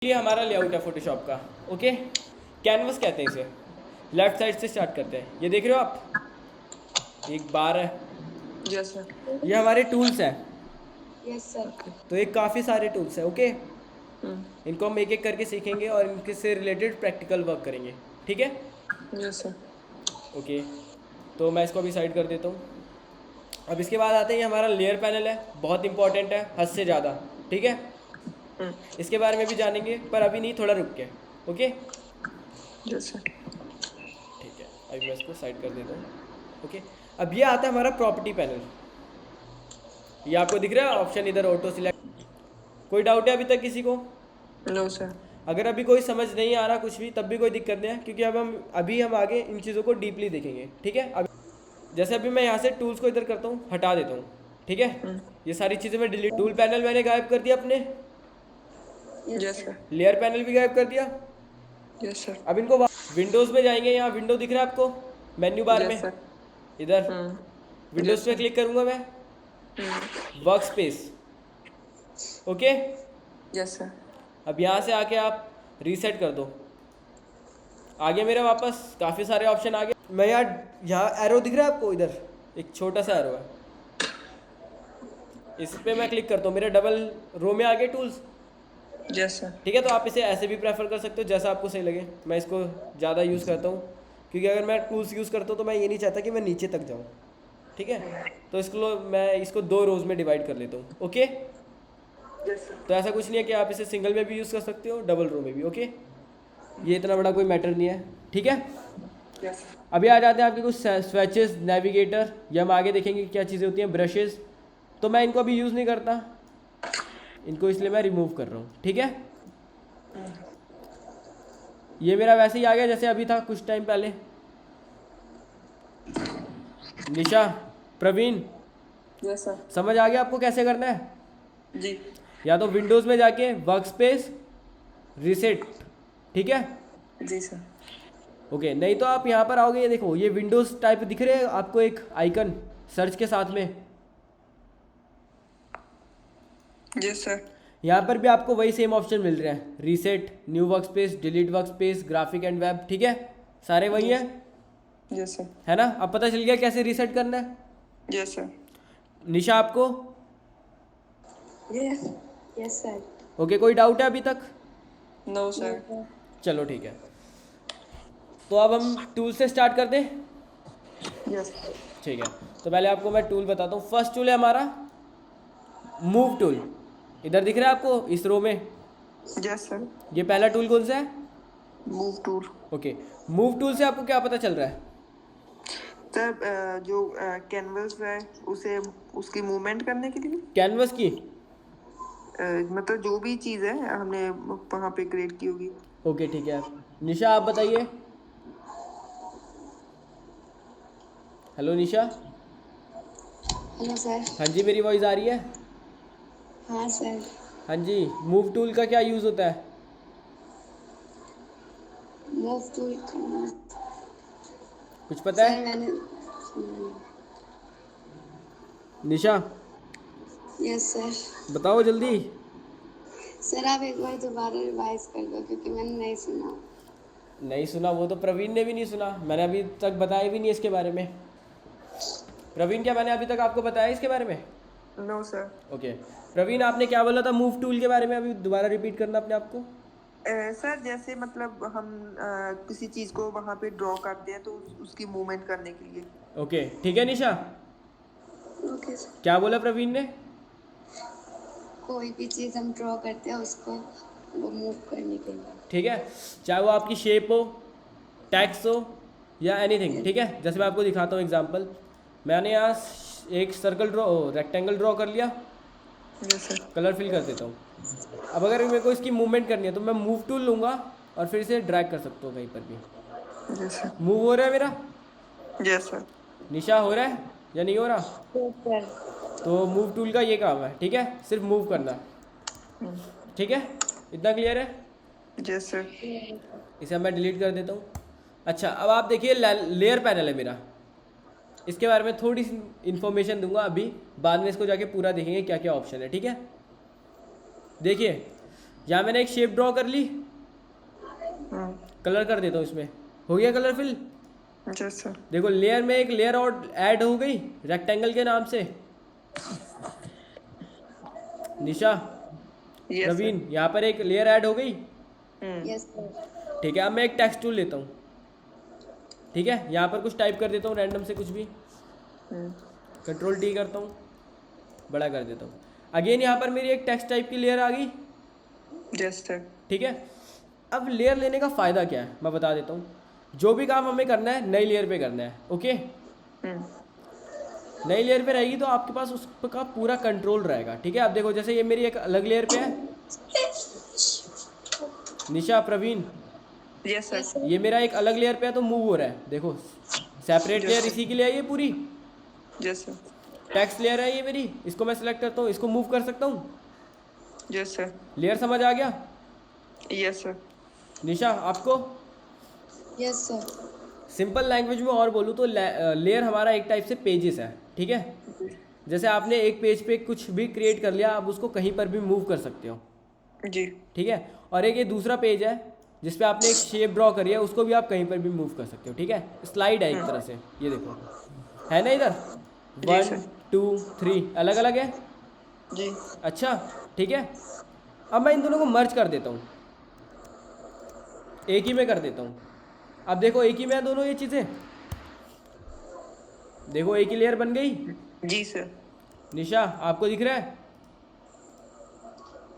ये हमारा लेआउट है फोटोशॉप का। ओके, कैनवस कहते हैं इसे। लेफ्ट साइड से स्टार्ट करते हैं। ये देख रहे हो आप, एक बार है। Yes sir. ये हमारे टूल्स हैं। Yes sir. तो ये काफ़ी सारे टूल्स हैं। ओके, हम्म। इनको हम एक एक करके सीखेंगे और इनके से रिलेटेड प्रैक्टिकल वर्क करेंगे। ठीक है। Yes sir. ओके, तो मैं इसको अभी साइड कर देता हूँ। अब इसके बाद आते हैं, ये हमारा लेयर पैनल है, बहुत इंपॉर्टेंट है, हद से ज़्यादा। ठीक है, इसके बारे में भी जानेंगे, पर अभी नहीं, थोड़ा रुक के। Okay, yes sir. ठीक है, अभी मैं इसको साइड कर देता हूँ। ओके, अब ये आता है हमारा प्रॉपर्टी पैनल। ये आपको दिख रहा है ऑप्शन इधर, ऑटो सिलेक्ट। कोई डाउट है अभी तक किसी को? No sir. अगर अभी कोई समझ नहीं आ रहा कुछ भी, तब भी कोई दिक्कत नहीं है, क्योंकि अब हम आगे इन चीज़ों को डीपली देखेंगे। ठीक है, अब जैसे अभी मैं यहाँ से टूल्स को इधर करता हूँ, हटा देता हूँ। ठीक है, ये सारी चीज़ें मैं डिलीट, टूल पैनल मैंने गायब कर दिया अपने, यस सर। लेयर पैनल भी गायब कर दिया। Yes sir. अब इनको विंडोज़ में जाएंगे, यहाँ विंडो दिख रहा है आपको मेन्यू बार में, यस सर। इधर विंडोज़ Yes, पे sir. क्लिक करूँगा मैं, work space. Okay, yes sir. अब यहाँ से आके आप रीसेट कर दो, आगे मेरे वापस काफ़ी सारे ऑप्शन आ गए। मैं यहाँ एरो दिख रहा है आपको, इधर एक छोटा सा एरो है, इस पे मैं क्लिक करता हूँ, मेरे डबल रो में आ गए टूल्स। Yes sir. ठीक है, तो आप इसे ऐसे भी प्रेफर कर सकते हो, जैसा आपको सही लगे। मैं इसको ज़्यादा यूज़ करता हूँ, क्योंकि अगर मैं टूल्स यूज़ करता हूँ तो मैं ये नहीं चाहता कि मैं नीचे तक जाऊँ। ठीक है, तो इसको मैं इसको 2 रोज़ में डिवाइड कर लेता हूँ। Okay, yes sir. तो ऐसा कुछ नहीं है कि आप इसे सिंगल में भी यूज़ कर सकते हो, डबल रो में भी। ओके, ये इतना बड़ा कोई मैटर नहीं है। ठीक है, यस। अभी आ जाते हैं आपके कुछ स्विचेस, नेविगेटर, या हम आगे देखेंगे क्या चीज़ें होती हैं। ब्रशेज़ तो मैं इनको अभी यूज़ नहीं करता, इनको इसलिए मैं रिमूव कर रहा हूँ। ठीक है, ये मेरा वैसे ही आ गया जैसे अभी था कुछ टाइम पहले। निशा, प्रवीण, यस सर। समझ आ गया आपको कैसे करना है? जी। या तो विंडोज़ में जाके वर्क स्पेस, रीसेट। ठीक है, जी सर। ओके, नहीं तो आप यहाँ पर आओगे, ये देखो, ये विंडोज़ टाइप दिख रहे हैं आपको, एक आइकन सर्च के साथ में। Yes sir. यहाँ पर भी आपको वही सेम ऑप्शन मिल रहे हैं, reset, new work space, delete work space, graphic and web. ठीक है, सारे वही हैं, यस सर। है ना? अब पता चल गया कैसे रीसेट करना है। Yes sir. निशा, आपको? Yes yes sir. ओके, कोई डाउट है अभी तक? No sir. चलो ठीक है, तो अब हम टूल से स्टार्ट कर दें। यस। ठीक है, तो पहले आपको मैं टूल बताता हूँ। फर्स्ट टूल है हमारा मूव टूल, इधर दिख रहा है आपको इस रो में। Yes sir. ये पहला टूल कौन सा है? Move tool. Okay, move tool से आपको क्या पता चल रहा है? सर जो कैनवस है उसे उसकी मूवमेंट करने के लिए कैनवस की? मतलब जो भी चीज़ है हमने वहाँ पे क्रिएट की होगी। ओके ठीक है, निशा आप बताइए। हेलो निशा। Hello sir. हाँ जी, मेरी वॉइस आ रही है? हाँ सर। हाँ जी, मूव टूल का क्या यूज़ होता है? मूव टूल कुछ पता सर है मैंने निशा? Yes sir. बताओ जल्दी। सर आप एक बार दोबारा रिवाइज कर दो, क्योंकि मैंने नहीं सुना। नहीं सुना? वो तो प्रवीण ने भी नहीं सुना, मैंने अभी तक बताया भी नहीं इसके बारे में। प्रवीण, क्या मैंने अभी तक आपको बताया इसके बारे में? No sir. ओके, प्रवीण आपने क्या बोला था मूव टूल के बारे में? अभी दोबारा रिपीट करना अपने आप को। सर जैसे मतलब हम किसी चीज़ को वहाँ पे ड्रॉ करते हैं तो उसकी मूवमेंट करने के लिए। ओके ठीक है निशा, ओके सर। क्या बोला प्रवीण ने? कोई भी चीज़ हम ड्रॉ करते हैं उसको वो मूव करने के लिए। ठीक है, चाहे वो आपकी शेप हो, टेक्स्ट हो, या एनीथिंग। ठीक है, जैसे मैं आपको दिखाता हूँ एग्जांपल। मैंने यहाँ एक सर्कल रेक्टेंगल ड्रॉ कर लिया, यस सर। कलर फिल कर देता हूँ। अब अगर मेरे को इसकी मूवमेंट करनी है तो मैं मूव टूल लूँगा और फिर इसे ड्रैग कर सकता हूँ कहीं पर भी। Yes sir. मूव हो रहा है मेरा? Yes sir. निशा, हो रहा है या नहीं हो रहा? सर तो मूव टूल का ये काम है। ठीक है, सिर्फ मूव करना। ठीक है, इतना क्लियर है? Yes sir. इसे मैं डिलीट कर देता हूँ। अच्छा, अब आप देखिए, लेयर पैनल है मेरा, इसके बारे में थोड़ी सी इन्फॉर्मेशन दूंगा अभी, बाद में इसको जाके पूरा देखेंगे क्या क्या ऑप्शन है। ठीक है, देखिए यहाँ मैंने एक शेप ड्रॉ कर ली, हम्म, कलर कर देता हूँ इसमें, हो गया कलर फिल। Yes sir. देखो लेयर में एक लेयर और ऐड हो गई रेक्टेंगल के नाम से। निशा, यस सर। प्रवीण, यहाँ पर एक लेयर ऐड हो गई। Yes sir. ठीक है, अब मैं एक टेक्स्ट टूल लेता हूँ। ठीक है, यहाँ पर कुछ टाइप कर देता हूँ रैंडम से कुछ भी, कंट्रोल टी करता हूँ, बड़ा कर देता हूँ। अगेन यहाँ पर मेरी एक टेक्स्ट टाइप की लेयर आ गई। Yes sir. ठीक है, अब लेयर लेने का फ़ायदा क्या है मैं बता देता हूँ। जो भी काम हमें करना है नई लेयर पे करना है। ओके, नई लेयर पे रहेगी तो आपके पास उसका पूरा कंट्रोल रहेगा। ठीक है, अब देखो जैसे ये मेरी एक अलग लेयर पे है। Nisha, Praveen, yes sir. ये मेरा एक अलग लेयर पे है तो मूव हो रहा है। देखो सेपरेट लेयर इसी के लिए है ये पूरी। Yes sir. टेक्स्ट लेयर है ये मेरी, इसको मैं सिलेक्ट करता हूँ, इसको मूव कर सकता हूँ। Yes sir. लेयर समझ आ गया? Yes sir. निशा आपको? Yes sir. सिंपल लैंग्वेज में और बोलूँ तो लेयर हमारा एक टाइप से पेजेस है। ठीक है, जैसे आपने एक पेज पे कुछ भी क्रिएट कर लिया, आप उसको कहीं पर भी मूव कर सकते हो। जी। ठीक है, और एक ये दूसरा पेज है जिस पे आपने एक शेप ड्रॉ करी है, उसको भी आप कहीं पर भी मूव कर सकते हो। ठीक है, स्लाइड है एक तरह से, ये देखो है ना इधर, जी 1 सर। 2 3 अलग अलग है। जी। अच्छा ठीक है, अब मैं इन दोनों को मर्ज कर देता हूँ, एक ही में कर देता हूँ। अब देखो एक ही में है दोनों ये चीज़ें, देखो एक ही लेयर बन गई। जी सर। निशा आपको दिख रहा है?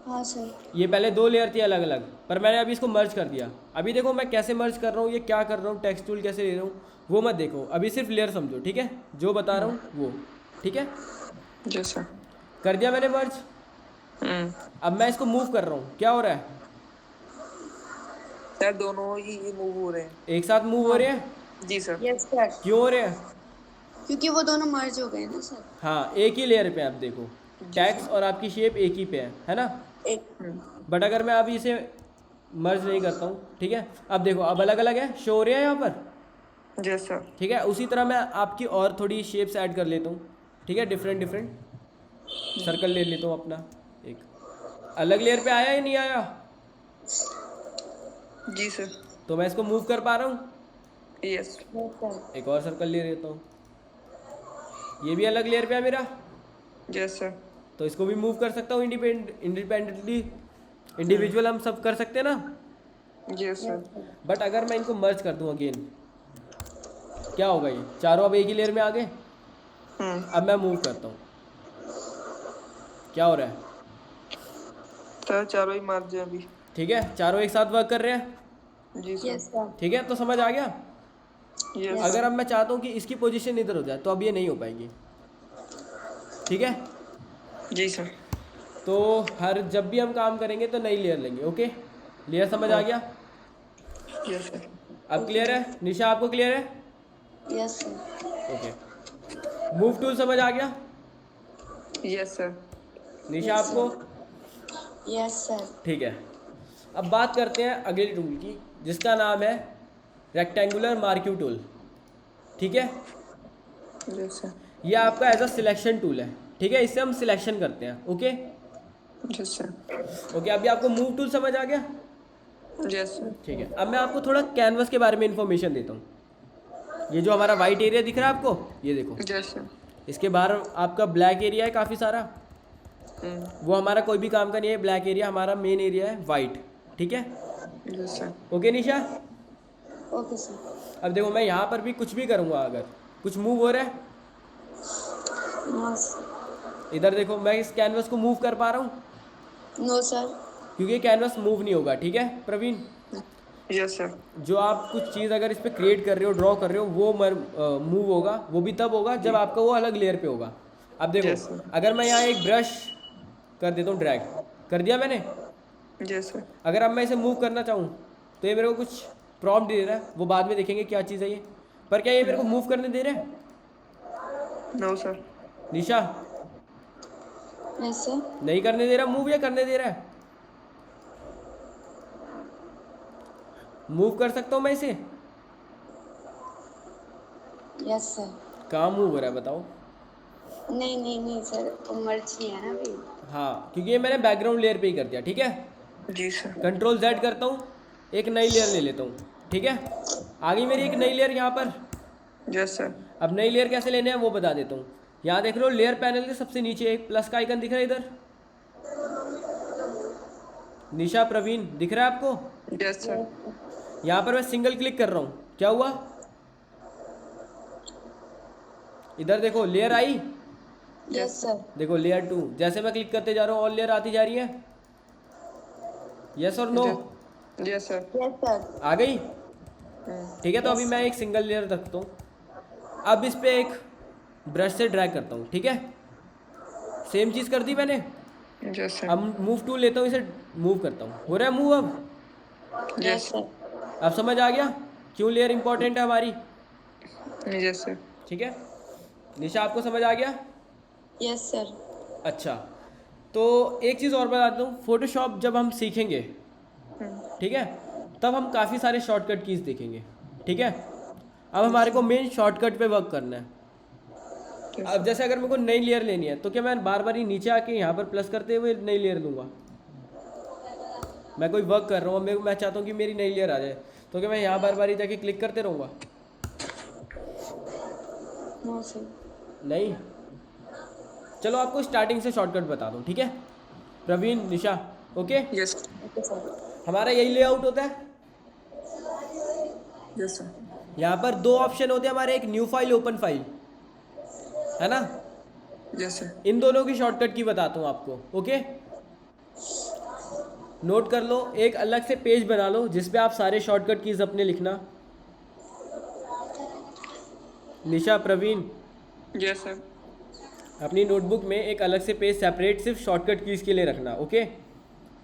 हाँ सर। ये पहले 2 लेयर थी अलग अलग, पर मैंने अभी इसको मर्ज कर दिया। अभी देखो मैं कैसे मर्ज कर रहा हूँ, ये क्या कर रहा हूँ, टेक्स्ट टूल कैसे ले रहा हूँ वो मत देखो, अभी सिर्फ लेयर समझो। ठीक है, जो बता रहा हूँ वो। ठीक है, यस सर। कर दिया मैंने मर्ज। अब मैं इसको मूव कर रहा हूँ, क्या हो रहा है? सर दोनों ही मूव हो रहे हैं। एक साथ मूव हो रहे हैं। जी सर। Yes sir. क्यों हो रहे हैं? क्योंकि वो दोनों मर्ज हो गए ना सर। हाँ, एक ही लेयर पे है। आप देखो टेक्स्ट और आपकी शेप एक ही पे है ना? एक। बट अगर मैं अभी इसे मर्ज नहीं करता हूँ, ठीक है, अब देखो अब अलग अलग है, शो हो रहा है यहाँ पर। Yes sir. ठीक है, उसी तरह मैं आपकी और थोड़ी शेप्स ऐड कर लेता हूँ। ठीक है, डिफरेंट डिफरेंट सर्कल ले लेता हूँ अपना। एक अलग लेयर पे आया या नहीं आया? जी सर। तो मैं इसको मूव कर पा रहा हूँ। यस। Yes sir. एक और सर्कल ले लेता हूँ, ये भी अलग लेयर पे है मेरा, यस सर। तो इसको भी मूव कर सकता हूँ इंडिपेंडेंटली, इंडिविजुअल हम सब कर सकते हैं ना। Yes sir. बट अगर मैं इनको मर्ज कर दूँ अगेन, क्या होगा? ये चारों अब एक ही लेयर में आ गए। अब मैं मूव करता हूँ, क्या हो रहा है? सर चारों ही मार दिया अभी। ठीक है, चारों एक साथ वर्क कर रहे हैं। जी यस सर। सर। ठीक है, तो समझ आ गया? यस। अगर अब मैं चाहता हूँ कि इसकी पोजीशन इधर हो जाए तो अब ये नहीं हो पाएगी। ठीक है, जी सर। तो हर जब भी हम काम करेंगे तो नई लेयर लेंगे। ओके, लेयर समझ आ गया? Yes sir. अब क्लियर है? निशा आपको क्लियर है? Yes sir. Okay, move tool समझ आ गया? Yes sir. निशा Yes, आपको? Yes sir. ठीक है, अब बात करते हैं अगले टूल की जिसका नाम है रेक्टेंगुलर मार्क्यू टूल। ठीक है, यस सर। ये आपका एज अ सिलेक्शन टूल है। ठीक है, इससे हम सिलेक्शन करते हैं। Okay yes sir. ओके, अभी आपको मूव टूल समझ आ गया? Yes sir. ठीक है, अब मैं आपको थोड़ा कैनवस के बारे में इंफॉर्मेशन देता हूँ। ये जो हमारा वाइट एरिया दिख रहा है आपको, ये देखो, यस सर। इसके बाहर आपका ब्लैक एरिया है काफ़ी सारा, वो हमारा कोई भी काम का नहीं है। ब्लैक एरिया हमारा मेन एरिया है, वाइट। ठीक है, yes sir. Okay Nisha? Okay sir. अब देखो मैं यहाँ पर भी कुछ भी करूँगा, अगर कुछ मूव हो रहा है, नो सर। इधर देखो मैं इस कैनवस को मूव कर पा रहा हूँ, नो सर। क्योंकि कैनवस मूव नहीं होगा। ठीक है प्रवीण, यस सर। जो आप कुछ चीज़ अगर इस पर क्रिएट कर रहे हो, ड्रॉ कर रहे हो, वो मूव होगा, वो भी तब होगा जब आपका वो अलग लेयर पे होगा। अब देखो Yes, sir. अगर मैं यहाँ एक ब्रश कर देता हूँ, ड्रैग कर दिया मैंने, यस सर। अगर अब मैं इसे मूव करना चाहूँ तो ये मेरे को कुछ प्रॉम्प्ट दे रहा है, वो बाद में देखेंगे क्या चीज़ है ये, पर क्या ये मेरे को मूव करने दे रहा है? No sir. Nisha, yes sir. नहीं करने दे रहा मूव, या करने दे रहा है? मूव कर सकता हूँ मैं इसे? Yes sir. कहाँ मूव हो रहा है बताओ? नहीं नहीं नहीं सर, वो मर्ज नहीं है ना अभी। हाँ, क्योंकि ये मैंने बैकग्राउंड लेयर पे ही कर दिया। ठीक है, जी सर। कंट्रोल Z करता हूँ, एक नई लेयर ले लेता हूँ, ठीक है। आ गई मेरी एक नई लेयर यहाँ पर। Yes sir. अब नई लेयर कैसे लेने हैं वो बता देता हूँ। यहाँ देख रहे हो लेयर पैनल के सबसे नीचे एक प्लस का आइकन दिख रहा है इधर। निशा, प्रवीण, दिख रहा है आपको? Yes sir. यहाँ पर मैं सिंगल क्लिक कर रहा हूँ, क्या हुआ? इधर देखो लेयर आई, यस सर। देखो लेयर 2। जैसे मैं क्लिक करते जा रहा हूँ और लेयर आती जा रही है। यस और no? Yes sir. Yes sir. आ गई, ठीक है। तो अभी मैं एक सिंगल लेयर रखता हूँ। अब इस पे एक ब्रश से ड्रैग करता हूँ, ठीक है। सेम चीज़ कर दी मैंने। Yes sir. अब मूव टूल लेता हूँ, इसे मूव करता हूँ। हो रहा है मूव अब? Yes sir. अब समझ आ गया क्यों लेयर इंपॉर्टेंट है हमारी? Yes sir. ठीक है। निशा, आपको समझ आ गया? Yes sir. अच्छा, तो एक चीज़ और बताता हूँ। फोटोशॉप जब हम सीखेंगे, ठीक है, तब हम काफ़ी सारे शॉर्टकट कीज़ देखेंगे, ठीक है। अब हमारे को मेन शॉर्टकट पे वर्क करना है। अब जैसे अगर मेरे को नई लेयर लेनी है तो क्या मैं बार बार ही नीचे आके यहाँ पर प्लस करते हुए नई लेयर लूँगा? मैं कोई वर्क कर रहा हूँ, मैं चाहता हूँ कि मेरी नई लेयर आ जाए, तो क्या मैं यहाँ बार बार ही जाके क्लिक करते रहूँगा? No sir. नहीं। चलो आपको स्टार्टिंग से शॉर्टकट बता दूँ, ठीक है। प्रवीण, निशा, ओके। यस। Okay sir. हमारा यही लेआउट होता है। Yes sir. यहाँ पर दो ऑप्शन होते हैं हमारे, एक न्यू फाइल, ओपन फाइल, है ना। Yes sir. इन दोनों की शॉर्टकट की बताता हूँ आपको, ओके। नोट कर लो, एक अलग से पेज बना लो जिस पे आप सारे शॉर्टकट कीज अपने लिखना। निशा, प्रवीण, यस सर। अपनी नोटबुक में एक अलग से पेज सेपरेट सिर्फ शॉर्टकट कीज के लिए रखना, ओके।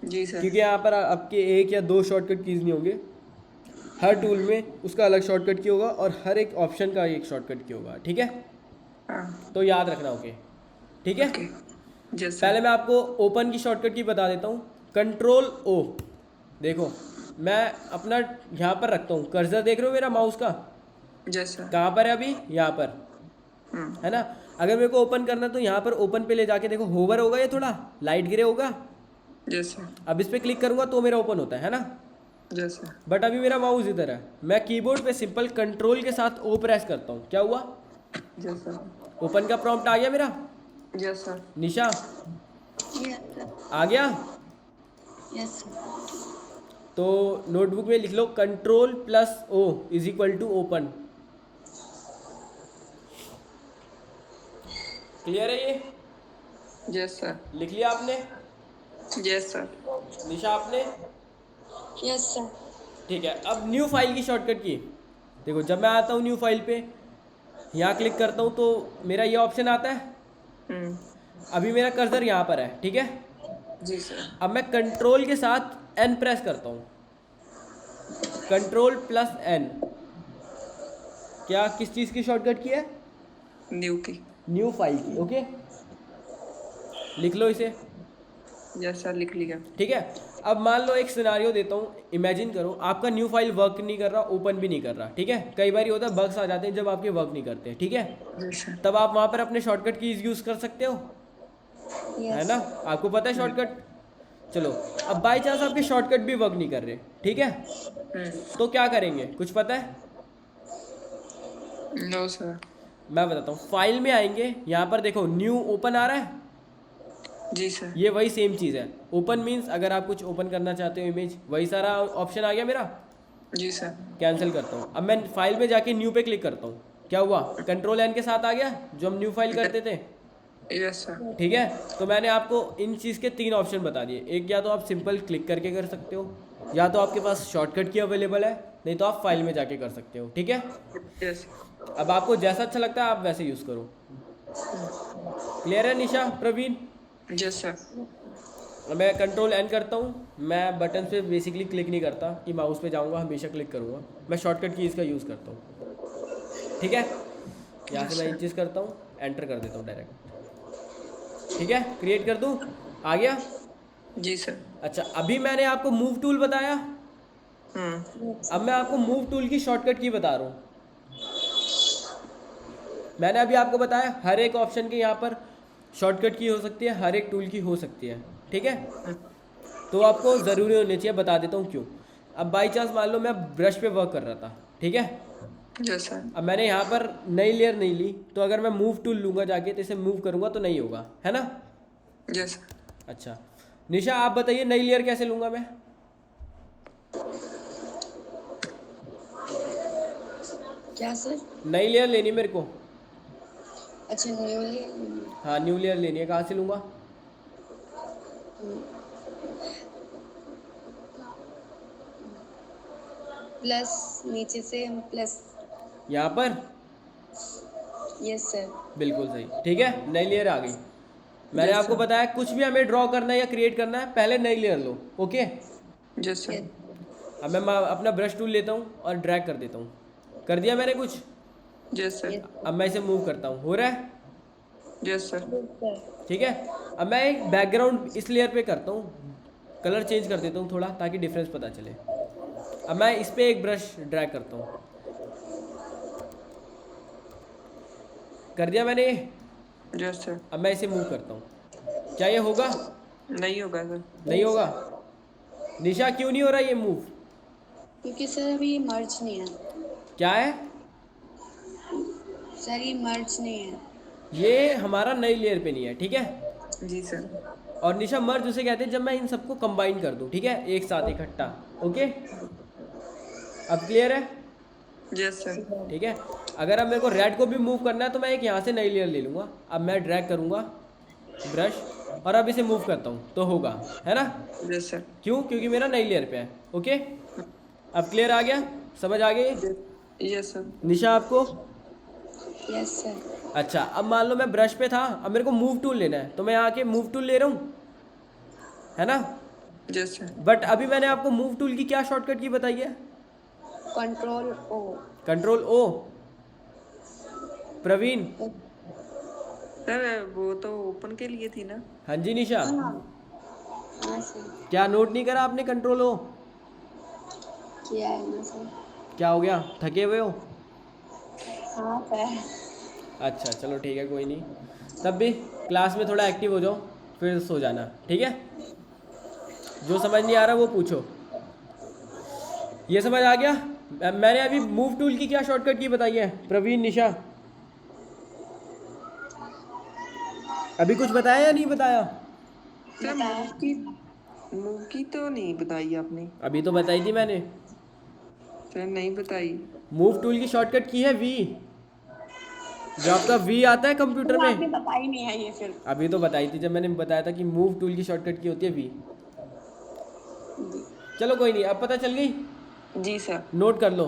जी सर। क्योंकि यहाँ पर आपके एक या दो शॉर्टकट कीज नहीं होंगे, हर टूल में उसका अलग शॉर्टकट की होगा और हर एक ऑप्शन का एक शॉर्टकट की होगा, ठीक है। हाँ। तो याद रखना, ओके, ठीक है। यस पहले सर। मैं आपको ओपन की शॉर्टकट की बता देता हूँ। कंट्रोल O, देखो मैं अपना यहाँ पर रखता हूँ कर्सर, देख रहे हो मेरा माउस का यस सर। कहाँ पर है अभी? यहाँ पर, है ना। अगर मेरे को ओपन करना है तो यहाँ पर ओपन पे ले जाके देखो, होवर होगा, ये थोड़ा लाइट ग्रे होगा। Yes sir. अब इस पर क्लिक करूँगा तो मेरा ओपन होता है ना। Yes sir. बट अभी मेरा माउस इधर है, मैं कीबोर्ड पे सिंपल कंट्रोल के साथ O प्रेस करता हूँ, क्या हुआ? Yes sir. ओपन का प्रॉम्प्ट आ गया मेरा। Yes sir. Nisha, yes sir. आ गया? Yes sir. तो नोटबुक में लिख लो control plus O is equal to open. Clear है ये? Yes sir. लिख लिया आपने? Yes sir. निशा, आपने? Yes sir. ठीक है। अब न्यू फाइल की शॉर्टकट की देखो, जब मैं आता हूँ न्यू फाइल पे, यहाँ क्लिक करता हूँ तो मेरा ये ऑप्शन आता है। अभी मेरा कर्सर यहाँ पर है, ठीक है। जी सर। अब मैं कंट्रोल के साथ N प्रेस करता हूँ, कंट्रोल प्लस N। क्या किस चीज़ की शॉर्टकट की है? न्यू की। न्यू फाइल की, ओके। लिख लो इसे, यस सर, लिख लिया। ठीक है। अब मान लो एक सिनारियो देता हूँ, इमेजिन करो आपका न्यू फाइल वर्क नहीं कर रहा, ओपन भी नहीं कर रहा, ठीक है। कई बार ये होता है बग्स आ जाते हैं जब आपके वर्क नहीं करते, ठीक है। Yes sir. तब आप वहाँ पर अपने शॉर्टकट कीज यूज़ कर सकते हो, है ना। आपको पता है शॉर्टकट। चलो, अब बाई चांस आपके शॉर्टकट भी वर्क नहीं कर रहे, ठीक है, तो क्या करेंगे, कुछ पता है? No sir. मैं बताता हूँ। फाइल में आएंगे, यहाँ पर देखो न्यू ओपन आ रहा है, जी सर। ये वही सेम चीज़ है। ओपन मीन्स अगर आप कुछ ओपन करना चाहते हो इमेज, वही सारा ऑप्शन आ गया मेरा। जी सर। कैंसिल करता हूँ। अब मैं फाइल में जाके न्यू पे क्लिक करता हूँ, क्या हुआ? कंट्रोल N के साथ आ गया, जो हम न्यू फाइल करते थे, यस सर। ठीक है। तो मैंने आपको इन चीज़ के 3 ऑप्शन बता दिए। एक, या तो आप सिंपल क्लिक करके कर सकते हो, या तो आपके पास शॉर्टकट की अवेलेबल है, नहीं तो आप फाइल में जाके कर सकते हो, ठीक है। यस। अब आपको जैसा अच्छा लगता है आप वैसे यूज़ करो। क्लियर है निशा, प्रवीण? Yes sir. मैं कंट्रोल N करता हूँ, मैं बटन पे बेसिकली क्लिक नहीं करता कि माउस पे जाऊँगा हमेशा क्लिक करूँगा, मैं शॉर्टकट की इसका यूज़ करता हूँ, ठीक है। यहाँ से मैं इन चीज़ करता हूँ, एंटर कर देता हूँ डायरेक्ट, ठीक है। क्रिएट कर दूँ, आ गया? जी सर। अच्छा, अभी मैंने आपको मूव टूल बताया, अब मैं आपको मूव टूल की शॉर्टकट की बता रहा हूँ। मैंने अभी आपको बताया हर एक ऑप्शन के यहाँ पर शॉर्टकट की हो सकती है, हर एक टूल की हो सकती है, ठीक है। तो आपको ज़रूरी होने चाहिए, बता देता हूँ क्यों। अब बाई चांस मान लो मैं ब्रश पे वर्क कर रहा था, ठीक है, यस सर। अब मैंने यहाँ पर नई लेयर नहीं ली, तो अगर मैं मूव टूल लूँगा जाके तो इसे मूव करूँगा तो नहीं होगा, है ना। यस। अच्छा निशा आप बताइए नई लेयर कैसे लूँगा मैं। क्या सर? नई लेयर लेनी मेरे को। अच्छा न्यूली हाँ न्यू लेयर लेनी है, कहाँ से लूँगा। प्लस नीचे से प्लस। यहाँ पर। Yes sir. बिल्कुल सही, ठीक है, नई लेयर आ गई। मैंने Yes, आपको sir. बताया कुछ भी हमें ड्रॉ करना है या क्रिएट करना है पहले नई लेयर लो, ओके। Yes sir. अब मैं अपना ब्रश टूल लेता हूँ और ड्रैग कर देता हूँ, कर दिया मैंने कुछ। Yes sir. अब मैं इसे मूव करता हूँ, हो रहा है, यस सर। ठीक है। अब मैं एक बैकग्राउंड इस लेयर पे करता हूँ, कलर चेंज कर देता हूँ थोड़ा ताकि डिफरेंस पता चले। अब मैं इस पे एक ब्रश ड्रैग करता हूँ, कर दिया मैंने ये। Yes sir. अब मैं इसे मूव करता हूँ, क्या ये होगा। नहीं होगा सर। नहीं होगा। निशा क्यों नहीं हो रहा ये मूव। क्योंकि सर अभी ये मर्ज नहीं है। क्या है सर ये मर्ज नहीं है। ये हमारा नई लेयर पे नहीं है, ठीक है। जी सर। और निशा मर्ज उसे कहते हैं जब मैं इन सबको कंबाइन कर दूं, ठीक है, एक साथ इकट्ठा, ओके। अब क्लियर है, यस सर। ठीक है। अगर अब मेरे को रेड को भी मूव करना है तो मैं एक यहाँ से नई लेयर ले लूँगा। अब मैं ड्रैग करूँगा ब्रश और अब इसे मूव करता हूँ तो होगा, है ना। Yes sir. क्यों, क्योंकि मेरा नई लेयर पे है, ओके। अब क्लियर आ गया, समझ आ गई यस सर। निशा आपको। Yes sir. अच्छा अब मान लो मैं ब्रश पे था, अब मेरे को मूव टूल लेना है तो मैं यहाँ के मूव टूल ले रहा हूँ, है ना। Yes sir. बट अभी मैंने आपको मूव टूल की क्या शॉर्टकट की बताई है। Control O. Control O. Praveen. Sir वो तो ओपन के लिए थी ना। हाँ जी निशा, हाँ सर। क्या नोट नहीं करा आपने कंट्रोल ओ। किया है ना सर। क्या हो गया, थके हुए हो। हाँ सर। अच्छा चलो ठीक है, कोई नहीं, तब भी क्लास में थोड़ा एक्टिव हो जाओ फिर सो जाना, ठीक है। जो समझ नहीं आ रहा वो पूछो। ये समझ आ गया। मैंने अभी मूव टूल की क्या शॉर्टकट की बताई है प्रवीण निशा। अभी कुछ बताया या नहीं बताया। सर मूव की तो नहीं बताई आपने। अभी तो बताई थी मैंने। सर नहीं बताई। मूव टूल की शॉर्टकट की है वी, जो आपका वी आता है कंप्यूटर में। आपने बताई नहीं है ये फिर। अभी तो बताई थी जब मैंने बताया था कि मूव टूल की शॉर्टकट की होती है वी। चलो कोई नहीं, अब पता चल गई। जी सर। नोट कर लो,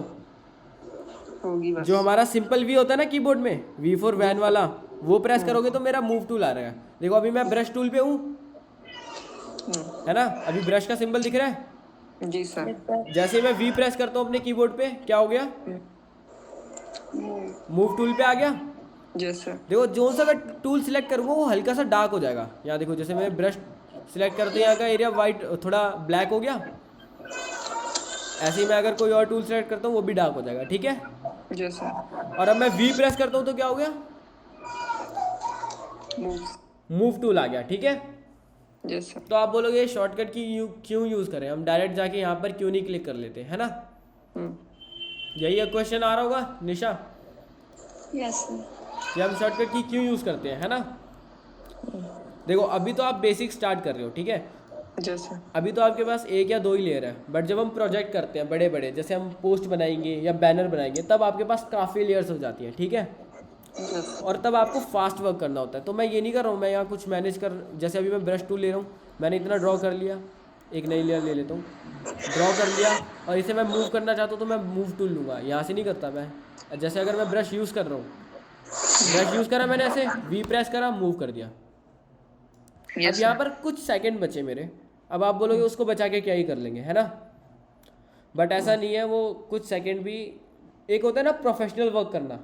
होगी बस। जो हमारा सिंपल वी होता है ना कीबोर्ड में, वी फॉर वैन वाला, वो प्रेस करोगे तो मेरा मूव टूल आ रहा है। देखो अभी मैं ब्रश टूल पे हूँ, है ना, अभी ब्रश का सिंबल दिख रहा है। जी सर। जैसे ही मैं वी प्रेस करता हूँ अपने कीबोर्ड पे, क्या हो गया, मूव टूल पे आ गया। Yes sir. देखो जो सा मैं टूल सिलेक्ट करूँगा वो हल्का सा डार्क हो जाएगा। यहाँ देखो जैसे मैं ब्रश सिलेक्ट करते हैं यहाँ का एरिया वाइट थोड़ा ब्लैक हो गया, ऐसे ही मैं अगर कोई और टूल सेलेक्ट करता हूँ वो भी डार्क हो जाएगा, ठीक है। Yes sir. और अब मैं वी प्रेस करता हूँ तो क्या हो गया, मूव टूल आ गया, ठीक है। Yes sir. तो आप बोलोगे शॉर्टकट की क्यों यूज़ करें, हम डायरेक्ट जाके यहाँ पर क्यों नहीं क्लिक कर लेते, है ना। यही क्वेश्चन आ रहा होगा निशा, यस सर। कि हम शॉर्टकट की क्यों यूज़ करते हैं, है ना। देखो अभी तो आप बेसिक स्टार्ट कर रहे हो, ठीक है। Yes sir. अभी तो आपके पास एक या दो ही लेयर है, बट जब हम प्रोजेक्ट करते हैं बड़े बड़े, जैसे हम पोस्ट बनाएंगे या बैनर बनाएंगे, तब आपके पास काफ़ी लेयर्स हो जाती हैं, ठीक है। और तब आपको फास्ट वर्क करना होता है। तो मैं ये नहीं कर रहा हूँ मैं यहाँ कुछ मैनेज कर, जैसे अभी मैं ब्रश टूल ले रहा हूँ, मैंने इतना ड्रॉ कर लिया, एक नई लेयर ले लेता हूँ, ड्रॉ कर लिया, और इसे मैं मूव करना चाहता हूँ तो मैं मूव टूल लूँगा, यहाँ से नहीं करता मैं। जैसे अगर मैं ब्रश यूज़ कर रहा हूँ, ब्रश यूज़ करा मैंने, ऐसे वी प्रेस करा, मूव कर दिया। अब यहाँ पर कुछ सेकंड बचे मेरे, अब आप बोलोगे उसको बचा के क्या ही कर लेंगे, है ना। बट ऐसा नहीं है, वो कुछ सेकंड भी, एक होता है ना प्रोफेशनल वर्क करना,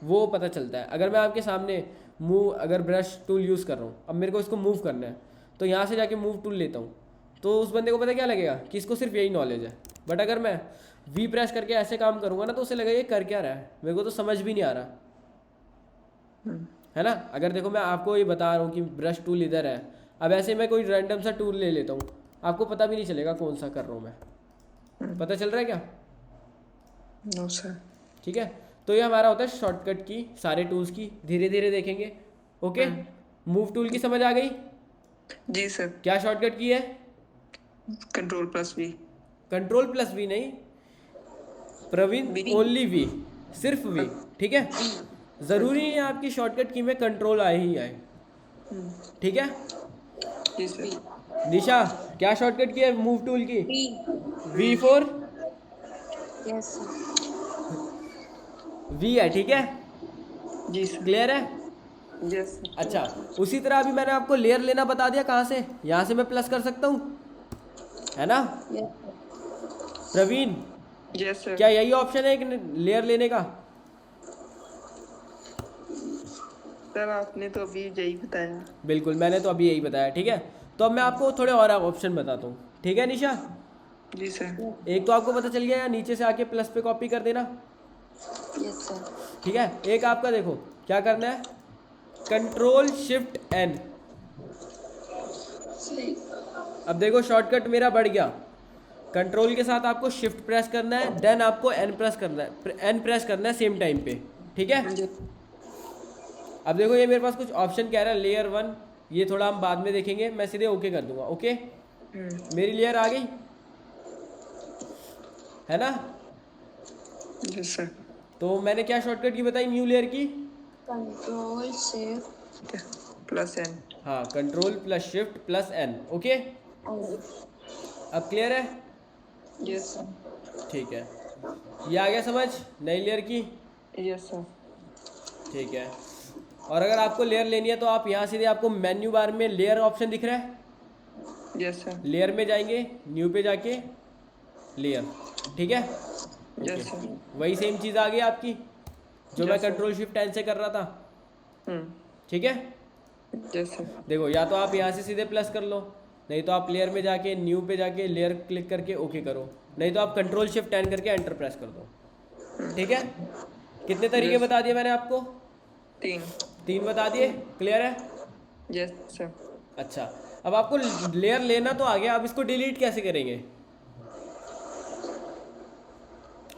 वो पता चलता है। अगर मैं आपके सामने मूव, अगर ब्रश टूल यूज़ कर रहा हूँ, अब मेरे को इसको मूव करना है, तो यहाँ से जाके मूव टूल लेता हूँ, तो उस बंदे को पता क्या लगेगा कि इसको सिर्फ यही नॉलेज है। बट अगर मैं वी प्रेस करके ऐसे काम करूँगा ना, तो उसे लगेगा ये कर क्या रहा है, मेरे को तो समझ भी नहीं आ रहा, है ना। अगर देखो मैं आपको ये बता रहा हूँ कि ब्रश टूल इधर है, अब ऐसे मैं कोई रैंडम सा टूल ले लेता हूँ, आपको पता भी नहीं चलेगा कौन सा कर रहा हूँ मैं, पता चल रहा है क्या? No sir. ठीक है, तो ये हमारा होता है शॉर्टकट की, सारे टूल्स की धीरे धीरे देखेंगे। ओके, मूव टूल की समझ आ गई? जी सर। क्या शॉर्टकट की है? Ctrl+V। Ctrl+V नहीं प्रवीण, V। ओनली वी, सिर्फ वी। ठीक है, ज़रूरी नहीं है आपकी शॉर्टकट की में कंट्रोल आए ही आए। ठीक है जी सर। निशा, क्या शॉर्टकट की है मूव टूल की? V। V4 Yes sir। V है। ठीक है, जी सर। क्लियर है? Yes sir. अच्छा, उसी तरह अभी मैंने आपको लेयर लेना बता दिया, कहाँ से? यहाँ से मैं प्लस कर सकता हूँ, है ना Yes sir। Praveen? Yes sir. क्या यही ऑप्शन है एक लेयर लेने का? सर आपने तो अभी यही बताया। बिल्कुल, मैंने तो अभी यही बताया। ठीक है, तो अब मैं आपको थोड़े और ऑप्शन बताता हूँ। ठीक है निशा, जी सर। एक तो आपको पता चल गया, या नीचे से आके प्लस पे कॉपी कर देना। Yes sir। ठीक है, एक आपका देखो क्या करना है, Ctrl+Shift+N। सही। अब देखो शॉर्टकट मेरा बढ़ गया। कंट्रोल के साथ आपको शिफ्ट प्रेस करना है, देन आपको एन प्रेस करना है, एन प्रेस करना है सेम टाइम पे। ठीक है, अब देखो ये मेरे पास कुछ ऑप्शन कह रहा है लेयर 1, ये थोड़ा हम बाद में देखेंगे, मैं सीधे ओके कर दूंगा। ओके, मेरी लेयर आ गई है ना? Yes sir. तो मैंने क्या शॉर्टकट की बताई न्यू लेयर की? Ctrl+Shift+N। हाँ, Ctrl+Shift+N। ओके, अब क्लियर है? Yes sir. ठीक है, ये आ गया समझ नई लेयर की? Yes sir. ठीक है, और अगर आपको लेयर लेनी है तो आप यहाँ सीधे, आपको मेन्यू बार में लेयर ऑप्शन दिख रहा है, यस सर। लेयर में जाएंगे, न्यू पे जाके लेयर। ठीक है, यस सर। वही सेम चीज़ आ गई आपकी जो मैं Yes, sir। Ctrl+Shift+N से कर रहा था। ठीक है, यस सर। देखो या तो आप यहाँ से सीधे प्लस कर लो, नहीं तो आप लेयर में जाके न्यू पे जाके लेयर क्लिक करके ओके करो, नहीं तो आप Ctrl+Shift+N करके एंटर प्रेस कर दो। ठीक है, कितने तरीके Yes। बता दिए मैंने आपको? 3 बता दिए, क्लियर है? Yes sir. अच्छा, अब आपको लेयर लेना तो आ गया, अब इसको डिलीट कैसे करेंगे?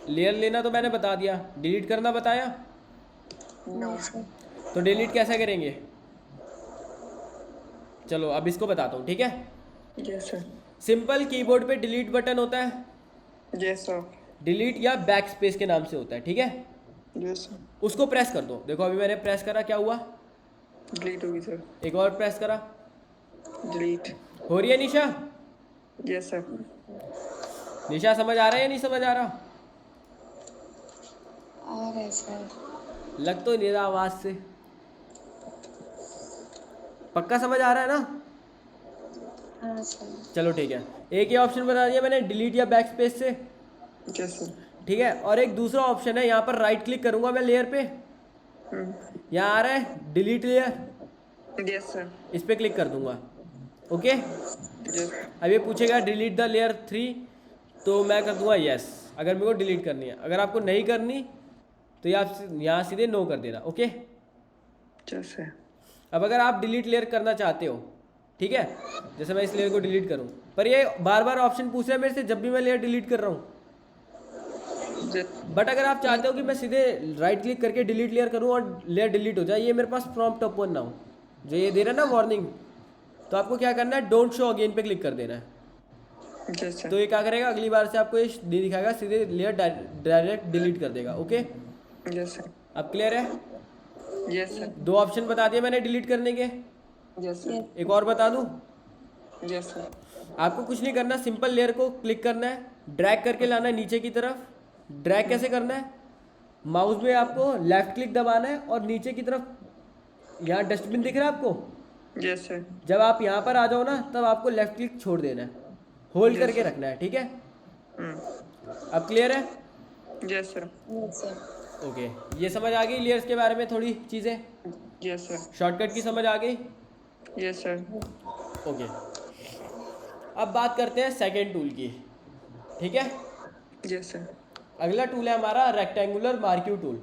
लेयर लेना तो मैंने बता दिया, डिलीट करना बताया, नो। तो डिलीट कैसे करेंगे? चलो अब इसको बताता हूँ। ठीक है, यस सर। सिंपल कीबोर्ड पे डिलीट बटन होता है, यस सर। डिलीट या बैक स्पेस के नाम से होता है। ठीक है, यस सर। उसको प्रेस कर दो। देखो अभी मैंने प्रेस करा, क्या हुआ? डिलीट होगी सर। एक और प्रेस करा, डिलीट। हो रही है निशा? Yes sir. निशा समझ आ रहा है या नहीं समझ आ रहा? आ रहा है सर। लग तो नहीं रहा आवाज से, पक्का समझ आ रहा है ना? हाँ सर। चलो ठीक है, एक ही ऑप्शन बता दिया मैंने, डिलीट या बैक स्पेस से। Yes sir. ठीक है, और एक दूसरा ऑप्शन है, यहाँ पर राइट क्लिक करूंगा मैं लेयर पे, यहाँ आ रहा है डिलीट लेयर, यस सर। इस पर क्लिक कर दूंगा। Okay, yes. अब ये पूछेगा डिलीट द लेयर 3, तो मैं कर दूंगा यस, अगर मेरे को डिलीट करनी है। अगर आपको नहीं करनी तो ये आप यहाँ सीधे नो कर देना। Okay, yes sir. अब अगर आप डिलीट लेयर करना चाहते हो, ठीक है, जैसे मैं इस लेयर को डिलीट करूँ, पर ये बार बार ऑप्शन पूछ रहा है मेरे से जब भी मैं लेयर डिलीट कर रहा हूँ। बट अगर आप चाहते हो कि मैं सीधे राइट क्लिक करके डिलीट लेयर करूँ और लेयर डिलीट हो जाए, ये मेरे पास प्रॉम्प्ट ओपन ना हो, जो ये दे रहा है ना वार्निंग, तो आपको क्या करना है, डोंट शो अगेन पे क्लिक कर देना है। Yes sir. तो ये क्या करेगा, अगली बार से आपको ये नहीं दिखाएगा, सीधे लेयर डायरेक्ट डिलीट कर देगा। Okay, yes sir. अब क्लियर है? Yes sir. 2 ऑप्शन बता दिए मैंने डिलीट करने के, यस सर। एक और बता दूं? Yes sir. आपको कुछ नहीं करना, सिंपल लेयर को क्लिक करना है, ड्रैग करके लाना है नीचे की तरफ। ड्रैग कैसे करना है, माउस में आपको लेफ्ट क्लिक दबाना है और नीचे की तरफ, यहाँ डस्टबिन दिख रहा है आपको, यस सर। जब आप यहाँ पर आ जाओ ना, तब आपको लेफ्ट क्लिक छोड़ देना है, होल्ड करके रखना है। ठीक है, अब क्लियर है? Yes sir. Yes sir। Okay, ये समझ आ गई लेयर्स के बारे में थोड़ी चीज़ें, यस सर। शॉर्टकट की समझ आ गई? Yes sir. ओके, अब बात करते हैं सेकंड टूल की। ठीक है, यस सर। अगला टूल है हमारा रेक्टेंगुलर मार्क्यू टूल।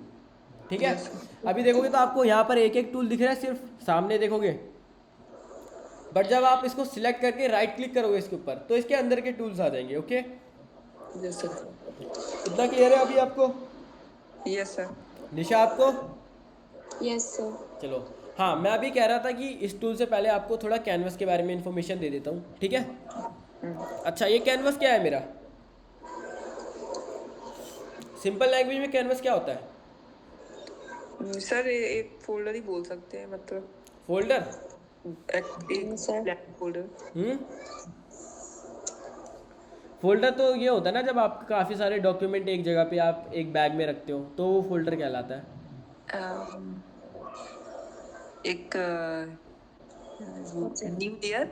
ठीक है, Yes, अभी देखोगे तो आपको यहाँ पर एक एक टूल दिख रहा है, सिर्फ सामने देखोगे, बट जब आप इसको सिलेक्ट करके राइट क्लिक करोगे इसके ऊपर तो इसके अंदर के टूल्स आ जाएंगे। Okay, yes sir. इतना क्लियर है अभी आपको? Yes sir. निशा आपको? Yes sir. चलो, हाँ मैं अभी कह रहा था कि इस टूल से पहले आपको थोड़ा कैनवस के बारे में इंफॉर्मेशन दे देता हूँ, ठीक है? अच्छा, ये कैनवस क्या है मेरा? सिंपल लैंग्वेज में कैनवस क्या होता है? सर ये एक फोल्डर ही बोल सकते हैं, मतलब फोल्डर? एक सर। Blank folder. फोल्डर तो ये होता है ना जब आप काफ़ी सारे डॉक्यूमेंट एक जगह पे आप एक बैग में रखते हो, तो वो फोल्डर कहलाता है। एक न्यू ईयर,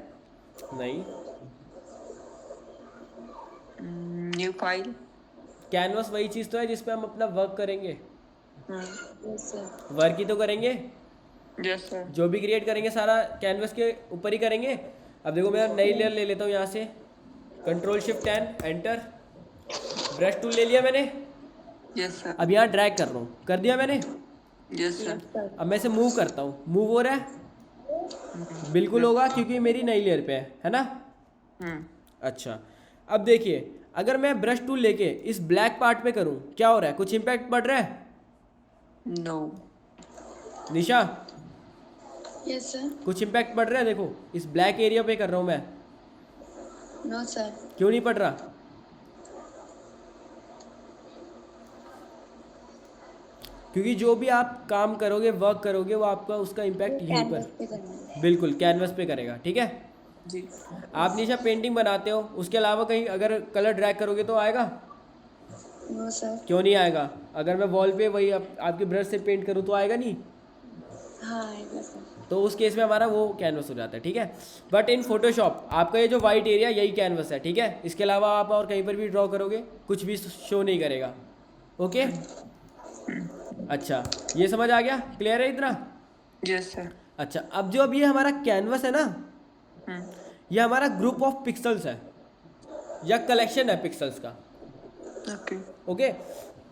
नहीं, न्यू फाइल। कैनवस वही चीज़ तो है जिसपे हम अपना वर्क करेंगे। Yes sir. वर्क ही तो करेंगे, यस सर। जो भी क्रिएट करेंगे सारा कैनवस के ऊपर ही करेंगे। अब देखो मैं नई लेयर ले लेता हूँ यहाँ से, control shift N enter, brush tool ले लिया मैंने। Yes sir. अब यहाँ ड्रैग कर रहा हूँ, कर दिया मैंने। Yes sir. अब मैं इसे मूव करता हूँ, मूव हो रहा है? बिल्कुल होगा क्योंकि मेरी नई लेयर पे है ना? अच्छा, अब देखिए अगर मैं ब्रश टूल लेके इस ब्लैक पार्ट पे करूँ, क्या हो रहा है? कुछ इम्पैक्ट पड़ रहा है? नो। निशा, यस सर। कुछ इम्पैक्ट पड़ रहा है? देखो इस ब्लैक एरिया पे कर रहा हूँ मैं, नो सर। क्यों नहीं पड़ रहा? क्योंकि जो भी आप काम करोगे, वर्क करोगे, वो आपका उसका इम्पैक्ट यहीं कैनवस पर पे करना है। बिल्कुल कैनवस पे करेगा, ठीक है? जी। आप निशा पेंटिंग बनाते हो, उसके अलावा कहीं अगर कलर ड्रैग करोगे तो आएगा? No sir. क्यों नहीं आएगा? अगर मैं वॉल पे वही आपके ब्रश से पेंट करूँ तो आएगा नहीं? हाँ आएगा सर। तो उस केस में हमारा वो कैनवस हो जाता है, ठीक है? बट इन फोटोशॉप आपका ये जो वाइट एरिया यही कैनवस है, ठीक है? इसके अलावा आप और कहीं पर भी ड्रॉ करोगे कुछ भी शो नहीं करेगा। ओके, अच्छा ये समझ आ गया? क्लियर है इतना? Yes sir. अच्छा, अब जो ये हमारा कैनवस है ना, ये हमारा ग्रुप ऑफ पिक्सल्स है या कलेक्शन है पिक्सल्स का। ओके। ओके,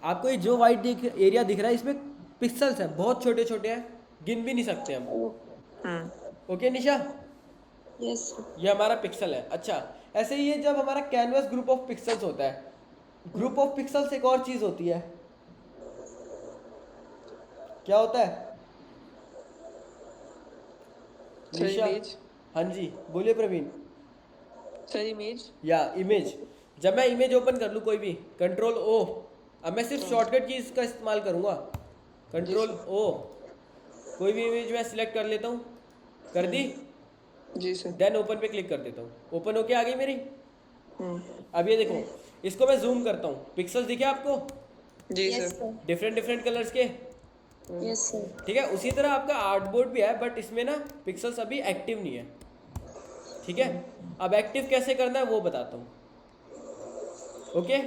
आपको ये जो वाइट एरिया दिख रहा है इसमें पिक्सल्स हैं, बहुत छोटे छोटे हैं, गिन भी नहीं सकते हम। ओके निशा, यस सर। ये हमारा पिक्सल है। अच्छा, ऐसे ही ये जब हमारा कैनवस ग्रुप ऑफ पिक्सल्स होता है, ग्रुप ऑफ पिक्सल्स एक और चीज होती है, क्या होता है? Sir Nisha, image. हाँ जी बोलिए प्रवीण। Sir image. या इमेज, जब मैं इमेज ओपन कर लूँ कोई भी, कंट्रोल ओ, अब मैं सिर्फ शॉर्टकट कीज का इस्तेमाल करूँगा, कंट्रोल ओ, कोई भी इमेज मैं सिलेक्ट कर लेता हूँ, कर दी, जी सर। देन ओपन पे क्लिक कर देता हूँ, ओपन होके आ गई मेरी। अब ये देखो, इसको मैं जूम करता हूँ, पिक्सल्स दिखे आपको? जी yes sir. Sir. Different different colours के, यस सर। ठीक है? उसी तरह आपका आर्टबोर्ड भी है, बट इसमें ना पिक्सल्स अभी एक्टिव नहीं है, ठीक है? अब एक्टिव कैसे करना है वो बताता हूँ। Okay,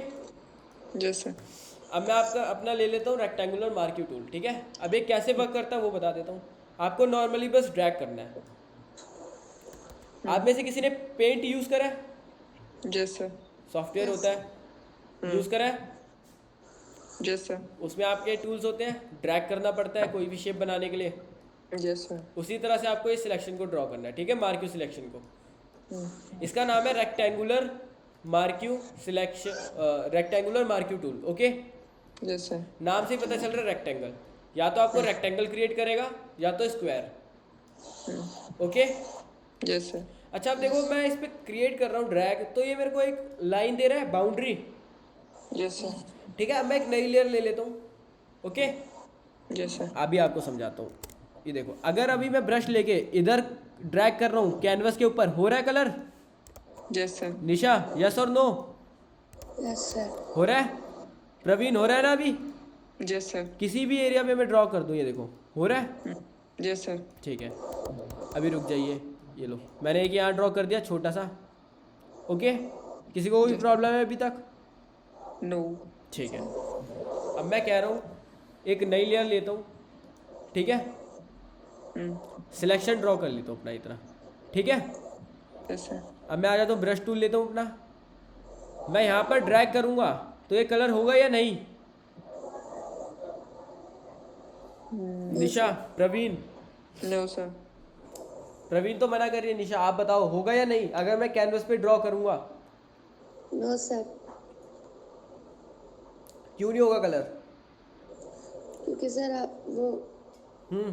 yes sir. अब मैं आपका अपना ले लेता हूँ रेक्टेंगुलर मार्क्यू टूल, ठीक है? अब ये कैसे वर्क करता है वो बता देता हूँ। आपको नॉर्मली बस ड्रैग करना है। आप में से किसी ने पेंट यूज़ करा है? Yes sir. सॉफ्टवेयर होता है, यूज़ करा है? Yes sir. उसमें आपके टूल्स होते हैं, ड्रैग करना पड़ता है कोई भी शेप बनाने के लिए। Yes sir. उसी तरह से आपको इस सिलेक्शन को ड्रॉ करना है, ठीक है? मार्क्यू सिलेक्शन को, इसका नाम है rectangular marquee selection, rectangular marquee tool. Okay, yes sir. नाम से ही पता चल रहा है रेक्टेंगल, या तो आपको रेक्टेंगल क्रिएट करेगा या तो स्क्वायर। Okay, yes sir. अच्छा अब देखो मैं इस पर क्रिएट कर रहा हूँ ड्रैग, तो ये मेरे को एक लाइन दे रहा है, बाउंड्री, यस सर। ठीक है? अब मैं एक नई लेयर ले लेता हूँ। Okay, yes sir. अभी आपको समझाता हूँ। ये देखो, अगर अभी मैं ब्रश लेके इधर ड्रैग कर रहा हूँ कैनवस के ऊपर, हो रहा है colour? Yes sir. Nisha yes और नो? Yes sir. हो रहा है? प्रवीण हो रहा है ना? अभी यस सर। किसी भी एरिया में मैं ड्रॉ कर दूँ, ये देखो हो रहा है? Yes sir. ठीक है, अभी रुक जाइए, ये लो मैंने एक यहाँ ड्रॉ कर दिया छोटा सा। ओके, किसी को कोई प्रॉब्लम है अभी तक? नो। ठीक है, अब मैं कह रहा हूँ एक नई लेयर लेता हूँ, ठीक है? सिलेक्शन ड्रॉ कर लेता हूँ अपना इतना, ठीक है? Yes sir. अब मैं आ जाता हूँ, ब्रश टूल लेता हूँ अपना, मैं यहाँ पर ड्रैग करूँगा तो ये कलर होगा या नहीं? निशा, प्रवीण, नो सर। प्रवीण तो मना कर रही है। निशा आप बताओ होगा या नहीं अगर मैं कैनवस पे ड्रॉ करूंगा? नो सर, क्यों नहीं होगा कलर? क्योंकि सर आप वो हम्म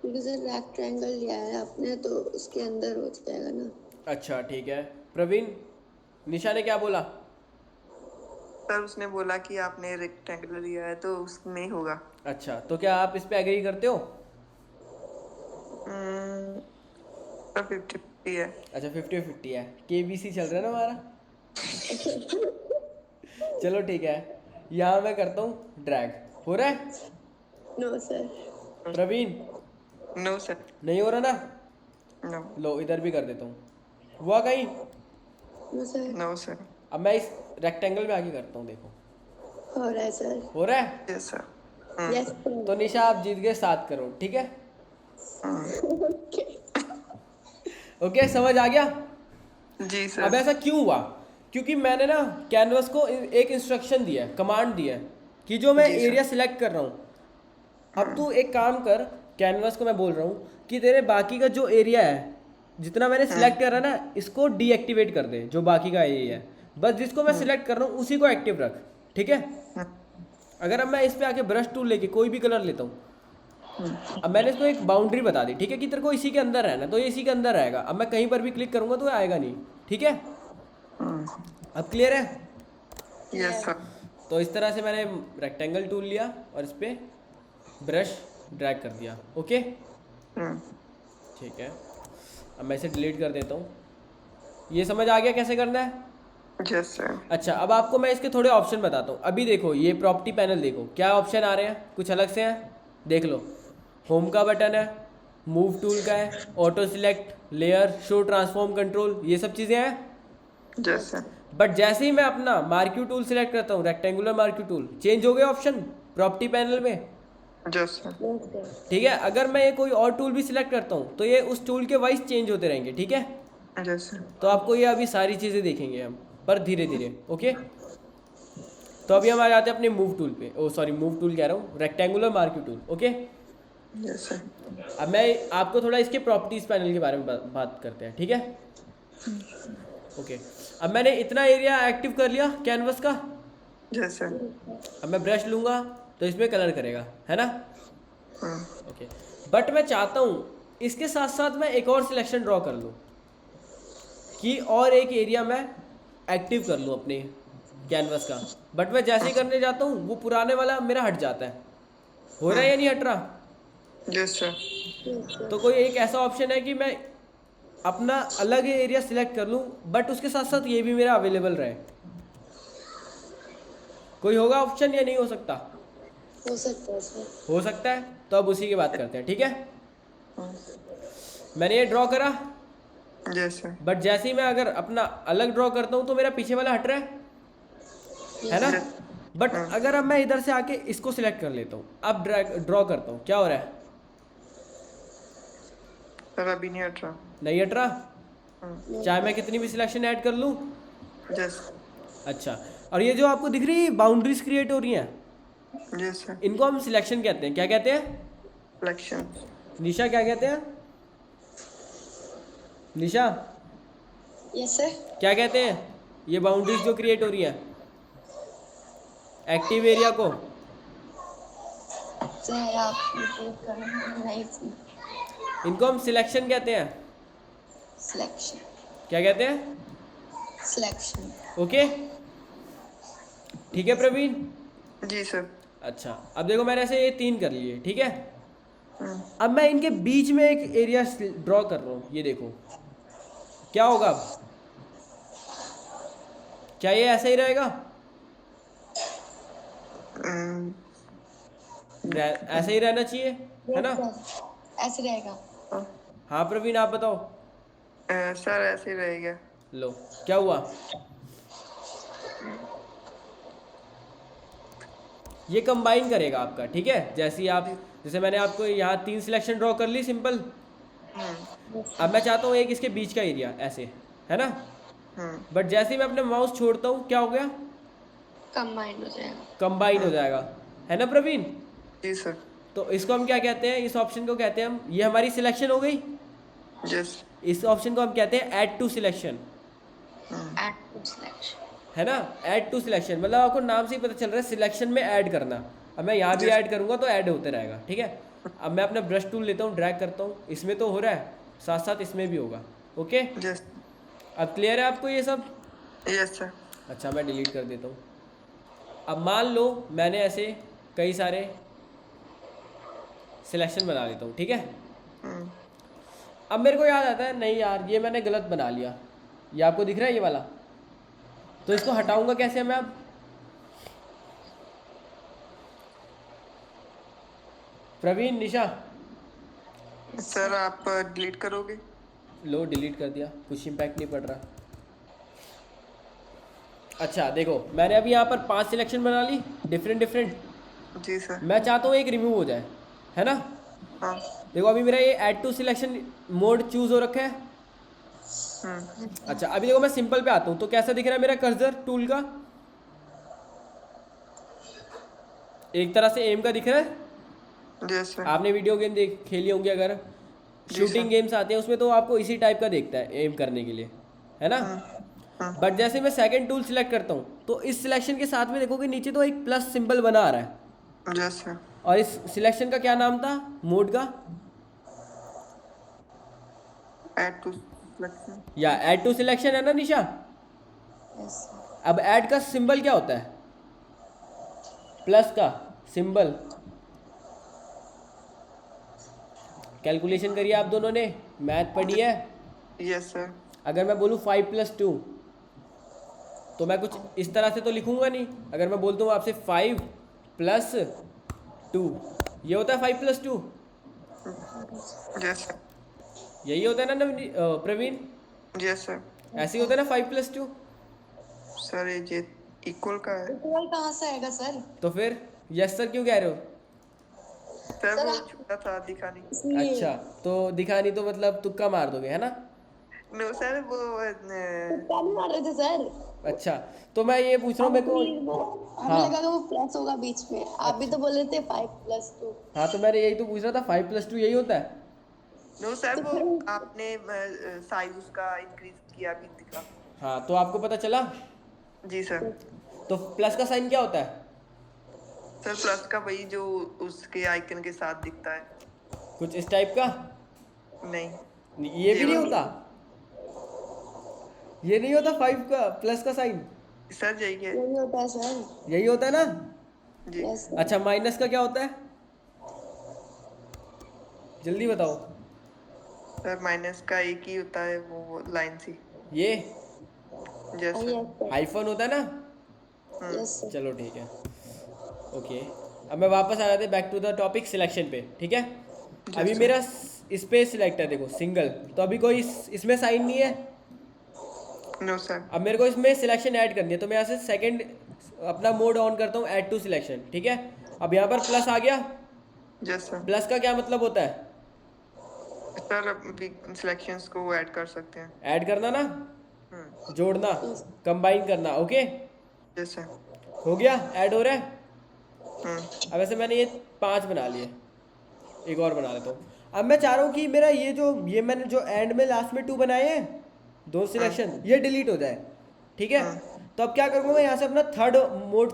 क्योंकि सर रेक्टेंगल लिया है आपने तो उसके अंदर हो जाएगा ना। अच्छा ठीक है। प्रवीण, निशा ने क्या बोला? सर उसने बोला कि आपने रेक्टेंगुलर लिया है तो उसमें होगा। अच्छा तो क्या आप इस पे एग्री करते हो? सर 50-50 है। अच्छा 50-50 है। केबीसी चल रहा है ना हमारा। चलो ठीक है, यहाँ मैं करता हूँ ड्रैग। हो रहा है? No sir. Praveen no sir. नहीं हो रहा ना? नो। लो इधर भी कर देता हूँ। हुआ कहीं? No sir. No sir. अब मैं इस रेक्टेंगल में आगे करता हूँ, देखो हो रहा है सर। हो रहा है। Yes sir. यस तो निशा आप जीत गए 7 करोड़, ठीक है? ओके समझ आ गया? जी अब सर। ऐसा क्यों हुआ? क्योंकि मैंने ना कैनवस को एक इंस्ट्रक्शन दिया है, कमांड दिया है कि जो मैं जी सर। एरिया सिलेक्ट कर रहा हूँ, अब तू एक काम कर। कैनवस को मैं बोल रहा हूँ कि तेरे बाकी का जो एरिया है, जितना मैंने सिलेक्ट करा ना, इसको डीएक्टिवेट कर दे। जो बाकी का एरिया है, बस जिसको मैं सिलेक्ट कर रहा हूँ उसी को एक्टिव रख, ठीक है? अगर अब मैं इस पे आके ब्रश टूल लेके कोई भी कलर लेता हूँ, अब मैंने इसको एक बाउंड्री बता दी, ठीक है, कि तेरे को इसी के अंदर रहना, तो ये इसी के अंदर रहेगा। अब मैं कहीं पर भी क्लिक करूंगा तो ये आएगा नहीं, ठीक है? अब क्लियर है? Yes sir. तो इस तरह से मैंने रेक्टेंगल टूल लिया और इस पे ब्रश ड्रैग कर दिया। ओके ठीक है, अब मैं इसे डिलीट कर देता हूँ। ये समझ आ गया कैसे करना है? Yes sir. अच्छा अब आपको मैं इसके थोड़े ऑप्शन बताता हूँ। अभी देखो ये प्रॉपर्टी पैनल, देखो क्या ऑप्शन आ रहे हैं, कुछ अलग से हैं। देख लो, होम का बटन है, मूव टूल का है, auto select, layer, show transform control, ये सब चीज़ें हैं। Yes sir. बट जैसे ही मैं अपना मार्क्यू टूल सिलेक्ट करता हूँ, रेक्टेंगुलर मार्क्यू टूल, चेंज हो गए ऑप्शन प्रॉपर्टी पैनल में, यस सर। ठीक है? अगर मैं ये कोई और टूल भी सिलेक्ट करता हूँ तो ये उस टूल के वाइज चेंज होते रहेंगे, ठीक है? Yes sir. तो आपको ये अभी सारी चीज़ें देखेंगे हम, पर धीरे धीरे। ओके तो अभी हम आ जाते हैं अपने मूव टूल पे। ओ सॉरी, मूव टूल कह रहा हूँ, rectangular marquee tool. Okay yes sir. अब मैं आपको थोड़ा इसके प्रॉपर्टीज पैनल के बारे में बात करते हैं, ठीक है? ओके अब मैंने इतना एरिया एक्टिव कर लिया कैनवस का। Yes sir. अब मैं ब्रश लूँगा तो इसमें कलर करेगा, है ना? ओके बट मैं चाहता हूँ इसके साथ साथ मैं एक और सिलेक्शन ड्रॉ कर लूँ, कि और एक एरिया मैं एक्टिव कर लूँ अपने कैनवस का। बट मैं जैसे ही करने जाता हूँ वो पुराने वाला मेरा हट जाता है। हो रहा है या नहीं हट रहा? Yes sir. तो कोई एक ऐसा ऑप्शन है कि मैं अपना अलग एरिया सिलेक्ट कर लूँ बट उसके साथ साथ ये भी मेरा अवेलेबल रहे? कोई होगा ऑप्शन या नहीं हो सकता? हो सकता है सर। हो सकता है, तो अब उसी की बात करते हैं, ठीक है? मैंने ये ड्रॉ करा, यस सर। बट जैसे ही मैं अगर अपना अलग ड्रॉ करता हूँ तो मेरा पीछे वाला हट रहा है ना? बट अगर अब मैं इधर से आके इसको सिलेक्ट कर लेता हूँ, अब ड्रॉ करता हूँ, क्या हो रहा है? सर अभी नहीं हट रहा। नहीं हट रहा, चाहे मैं कितनी भी सिलेक्शन ऐड कर लूँ। यस। अच्छा और ये जो आपको दिख रही है बाउंड्रीज क्रिएट हो रही हैं, यस सर। इनको हम सिलेक्शन कहते हैं। क्या कहते हैं सिलेक्शन। निशा, क्या कहते हैं निशा? Yes sir. क्या कहते हैं ये बाउंड्रीज जो क्रिएट हो रही है एक्टिव एरिया को? सर आप रिपीट करें, नहीं इनको हम सिलेक्शन कहते हैं। सिलेक्शन। क्या कहते हैं? सिलेक्शन। ओके ठीक है प्रवीण। जी सर। अच्छा अब देखो मैंने ऐसे ये 3 कर लिए, ठीक है? अब मैं इनके बीच में एक एरिया ड्रॉ कर रहा हूँ, ये देखो क्या होगा अब? क्या ये ऐसा ही रहेगा? ऐसा ही रहना चाहिए, है ना? ऐसे रहेगा। हाँ प्रवीण आप बताओ। सर ऐसे ही रहेगा। लो क्या हुआ? ये कंबाइन करेगा आपका, ठीक है? जैसे मैंने आपको यहाँ 3 सिलेक्शन ड्रॉ कर ली सिंपल। अब मैं चाहता हूँ एक इसके बीच का एरिया ऐसे, है ना? बट जैसे ही मैं अपने माउस छोड़ता हूँ क्या हो गया? कंबाइन हो जाएगा। कंबाइन हो जाएगा, है ना प्रवीण? जी सर। तो इसको हम क्या कहते हैं, इस ऑप्शन को कहते हैं हम, ये हमारी सिलेक्शन हो गई। यस। इस ऑप्शन को हम कहते हैं add to selection, Add to selection. है ना। ऐड टू सिलेक्शन मतलब आपको नाम से ही पता चल रहा है सिलेक्शन में ऐड करना। अब मैं यहाँ भी ऐड करूँगा तो ऐड होते रहेगा, ठीक है। अब मैं अपना ब्रश टूल लेता हूँ, ड्रैग करता हूँ, इसमें तो हो रहा है, साथ साथ इसमें भी होगा। Okay, yes. अब क्लियर है आपको ये सब? Yes sir. अच्छा, मैं डिलीट कर देता हूँ। अब मान लो मैंने ऐसे कई सारे सिलेक्शन बना लेता हूँ, ठीक है। अब मेरे को याद आता है, नहीं यार ये मैंने गलत बना लिया, ये आपको दिख रहा है ये वाला, तो इसको हटाऊंगा कैसे मैं अब? प्रवीण, निशा, सर आप डिलीट करोगे? लो डिलीट कर दिया, कुछ इम्पैक्ट नहीं पड़ रहा। अच्छा देखो, मैंने अभी यहाँ पर 5 सिलेक्शन बना ली, डिफरेंट डिफरेंट। जी सर। मैं चाहता हूँ एक रिमूव हो जाए, है ना। हाँ। देखो अभी मेरा ये add to selection mode choose हो रखा है। अच्छा अभी देखो मैं सिंपल पे आता हूँ, तो कैसा दिख रहा है मेरा कर्सर टूल का? एक तरह से एम का दिख रहा है। Yes sir. आपने वीडियो गेम खेली होंगी, अगर शूटिंग गेम्स आते हैं उसमें तो आपको इसी टाइप का देखता है एम करने के लिए, है ना। बट जैसे मैं सेकंड टूल सिलेक्ट करता हूँ तो इस सिलेक्शन के साथ में देखोगे नीचे तो एक प्लस सिंबल बना आ रहा है। Yes sir. और इस सिलेक्शन का क्या नाम था, मोड का? Add to selection. या ऐड टू सिलेक्शन, है ना निशा। Yes, sir. अब ऐड का सिंबल क्या होता है? प्लस का सिंबल। कैलकुलेशन करिए आप दोनों ने, मैथ पढ़ी है। Yes sir. अगर मैं बोलूँ 5+2 तो मैं कुछ इस तरह से तो लिखूंगा नहीं। अगर मैं बोलता हूँ आपसे 5+2, ये होता है 5+2, यस सर। यही होता है ना प्रवीण? Yes sir. ऐसे ही होता है ना 5+2? सर ये इक्वल का है। इक्वल कहाँ से आएगा सर? तो फिर यस सर क्यों कह रहे हो? सर वो छोटा था, दिखा नहीं। अच्छा तो दिखा नहीं तो मतलब तुक्का मार दोगे, है ना। नो सर वो क्या नहीं मार रहे थे सर? अच्छा तो मैं ये पूछ रहा हूँ मेरे को। हमें लगा कि वो प्लस होगा बीच में, आप भी तो बोल रहे थे 5+2। हाँ तो मैंने यही तो पूछ रहा था, 5+2 यही होता है। नो सर वो आपने साइज उसका इंक्रीज किया भी दिखा। हाँ तो आपको पता चला। जी सर। तो प्लस का साइन क्या होता है? सर प्लस का वही जो उसके आइकन के साथ दिखता है। कुछ इस टाइप का? नहीं। ये भी नहीं होता? ये नहीं होता 5 का प्लस का साइन? सर यही है। यही होता है सर। यही होता है ना। जी। यस अच्छा माइनस का क्या होता है, जल्दी बताओ। सर माइनस का एक ही होता है, वो लाइन सी। ये यस सर। यस हाइफन होता है ना। Yes sir. चलो ठीक है, ओके। अब मैं वापस आ जाते back to the topic selection पे, ठीक है। अभी मेरा इस पे सिलेक्ट है देखो सिंगल, तो अभी कोई इसमें साइन नहीं है। No sir. अब मेरे को इसमें सिलेक्शन ऐड करनी है, तो मैं यहाँ से सेकंड अपना मोड ऑन करता हूँ, ऐड टू सिलेक्शन, ठीक है। अब यहाँ पर प्लस आ गया। Yes sir. प्लस का क्या मतलब होता है? सर सिलेक्शंस को ऐड कर सकते हैं। ऐड करना ना, जोड़ना, कंबाइन करना। Okay yes sir. हो गया, ऐड हो रहा है। अब वैसे मैंने ये 5 बना लिए, एक और बना लेता हूँ। अब मैं चाह रहा हूँ कि मेरा ये मैंने जो एंड में लास्ट में 2 बनाए हैं, 2 सिलेक्शन, ये डिलीट हो जाए, ठीक है। तो अब क्या करूँगा मैं, यहाँ से अपना थर्ड मोड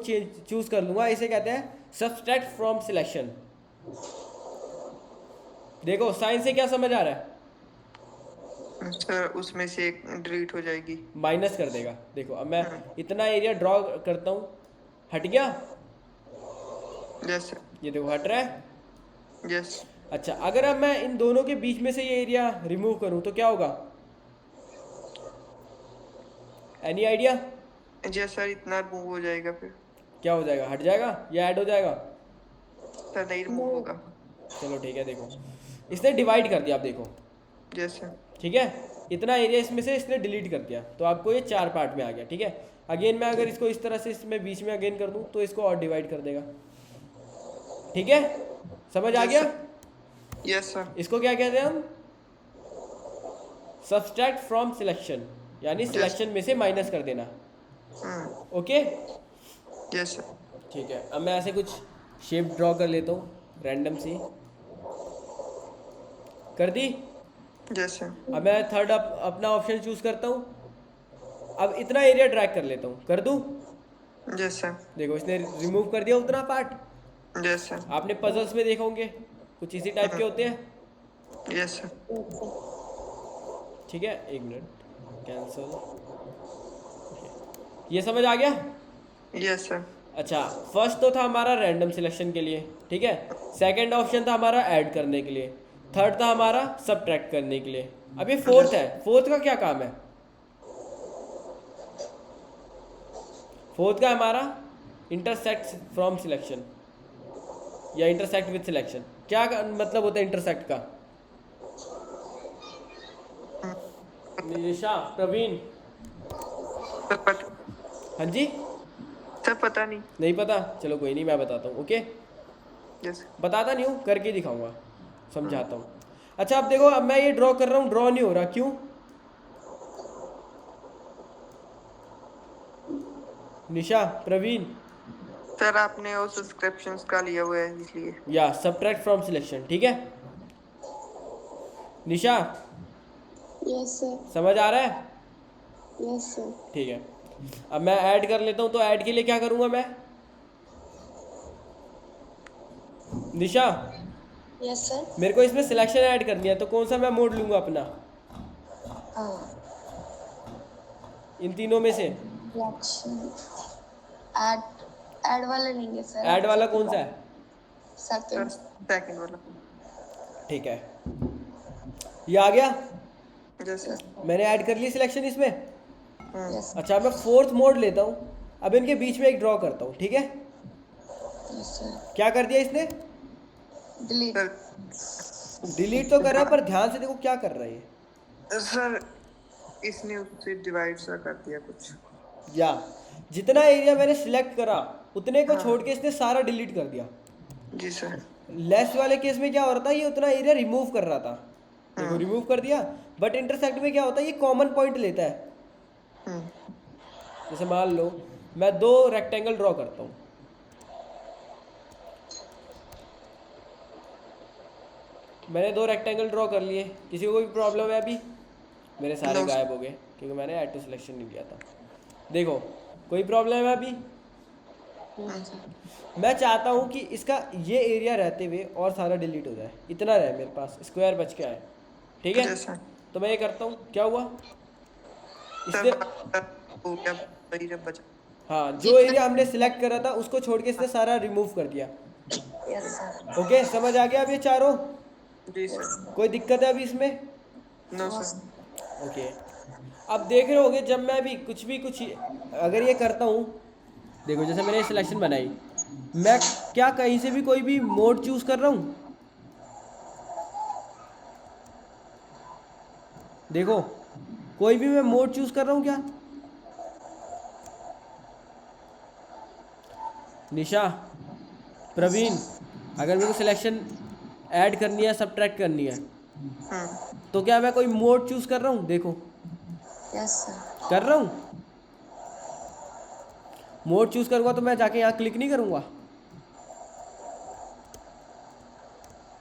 चूज कर लूँगा, इसे कहते हैं सब्सट्रैक्ट फ्रॉम सिलेक्शन। देखो साइन से क्या समझ आ रहा है? सर उसमें से एक डिलीट हो जाएगी। माइनस कर देगा। देखो अब मैं इतना एरिया ड्रॉ करता हूँ, हट गया। Yes sir. ये देखो हट रहा है। यस। अच्छा अगर अब मैं इन दोनों के बीच में से ये एरिया रिमूव करूं तो क्या होगा? Any idea? यस सर इतना रिमूव हो जाएगा, फिर क्या हो जाएगा, हट जाएगा या ऐड हो जाएगा? सर नहीं रिमूव होगा। चलो ठीक है, देखो इसने डिवाइड कर दिया, आप देखो, यस सर। ठीक है। इतना एरिया इसमें से इसने डिलीट कर दिया, तो आपको ये 4 पार्ट में आ गया, ठीक है। अगेन मैं अगर इसको इस तरह से इसमें बीच में अगेन कर दूं तो इसको और डिवाइड कर देगा, ठीक है। समझ आ गया? Yes sir. इसको क्या कहते हैं हम? सब्सट्रैक्ट फ्रॉम सिलेक्शन, यानी सिलेक्शन में से माइनस कर देना। Okay yes sir. ठीक है। अब मैं ऐसे कुछ शेप ड्रॉ कर लेता हूँ, रैंडम सी कर दी। जैसे अब मैं थर्ड अपना ऑप्शन चूज करता हूँ। अब इतना एरिया ड्रैग कर लेता हूँ, कर दूँ। जैसे देखो इसने रिमूव कर दिया उतना पार्ट। जैसे आपने पजल्स में देखा होंगे कुछ इसी टाइप के होते हैं। जैसे ठीक है, एक मिनट, कैंसिल। ये समझ आ गया। Yes sir. अच्छा, फर्स्ट तो था हमारा रैंडम सिलेक्शन के लिए, ठीक है। सेकंड ऑप्शन था हमारा ऐड करने के लिए। थर्ड था हमारा सबट्रैक्ट करने के लिए। अब ये फोर्थ है। फोर्थ का क्या काम है? फोर्थ का हमारा इंटरसेक्ट फ्रॉम सिलेक्शन या इंटरसेक्ट विद सिलेक्शन। क्या मतलब होता है इंटरसेक्ट का? निशा, प्रवीण, सर पता हाँ जी, सर पता नहीं। नहीं पता? चलो कोई नहीं, मैं बताता हूँ। ओके, जैसे बताता नहीं हूँ, करके दिखाऊंगा, समझाता हूँ। अच्छा, अब देखो, अब मैं ये ड्रॉ कर रहा हूँ, ड्रॉ नहीं हो रहा, क्यों? निशा, प्रवीण, सर आपने वो सब्सक्रिप्शंस का लिया हुआ है इसलिए। या सबट्रैक्ट फ्रॉम सिलेक्शन, ठीक है। निशा, यस सर। समझ आ रहा है? Yes sir. ठीक है। अब मैं ऐड कर लेता हूँ, तो ऐड के लिए क्या करूँगा मैं? निशा, यस सर। मेरे को इसमें सिलेक्शन ऐड करनी है, तो कौन सा मैं मोड लूँगा अपना इन तीनों में से? ऐड ऐड वाला लेंगे सर। ऐड वाला कौन सा है? सेकंड। सेकंड वाला। ठीक है, ये आ गया। जैसे मैंने ऐड कर ली सिलेक्शन इसमें। यस अच्छा, मैं फोर्थ मोड लेता हूँ। अब इनके बीच में एक ड्रॉ करता हूँ, ठीक है। सर। क्या कर दिया इसने? डिलीट। सर डिलीट तो कर रहा है, पर ध्यान से देखो क्या कर रहा है ये। सर इसने उससे डिवाइड सा कर दिया कुछ। या जितना एरिया मैंने सिलेक्ट करा उतने को छोड़ के इसने सारा डिलीट कर दिया। जी सर। लेस वाले केस में क्या हो रहा था, ये उतना एरिया रिमूव कर रहा था। देखो रिमूव कर दिया। बट इंटरसेक्ट में क्या होता है, ये कॉमन पॉइंट लेता है। जैसे मान लो मैं 2 रेक्टेंगल ड्रॉ करता हूँ। मैंने 2 रेक्टेंगल ड्रॉ कर लिए। किसी को कोई प्रॉब्लम है अभी? मेरे सारे No, sir. गायब हो गए क्योंकि मैंने ऐड टू सिलेक्शन नहीं लिया था। देखो, कोई प्रॉब्लम है अभी? मैं चाहता हूँ कि इसका ये एरिया रहते हुए और सारा डिलीट हो जाए, इतना रहे मेरे पास, स्क्वायर बच के आए, ठीक है। जैसा तो मैं ये करता हूँ, क्या हुआ सर इसने? हो गया वही जब बचा। हाँ, जो एरिया हमने सिलेक्ट करा था उसको छोड़ के इसने सारा रिमूव कर दिया। Yes sir. ओके, समझ आ गया अब ये चारों? जी सर। कोई दिक्कत है अभी इसमें? No sir. ओके, अब देख रहे होगे जब मैं अभी कुछ अगर ये करता हूँ, देखो जैसे मैंने सिलेक्शन बनाई, मैं क्या कहीं से भी कोई भी मोड चूज कर रहा हूँ? देखो, कोई भी मैं मोड चूज कर रहा हूँ क्या? निशा, प्रवीण, अगर मेरे को सिलेक्शन ऐड करनी है, सबट्रैक्ट करनी है, तो क्या मैं कोई मोड चूज कर रहा हूँ? देखो यस सर। कर रहा हूँ। मोड चूज करूँगा तो मैं जाके यहाँ क्लिक नहीं करूँगा।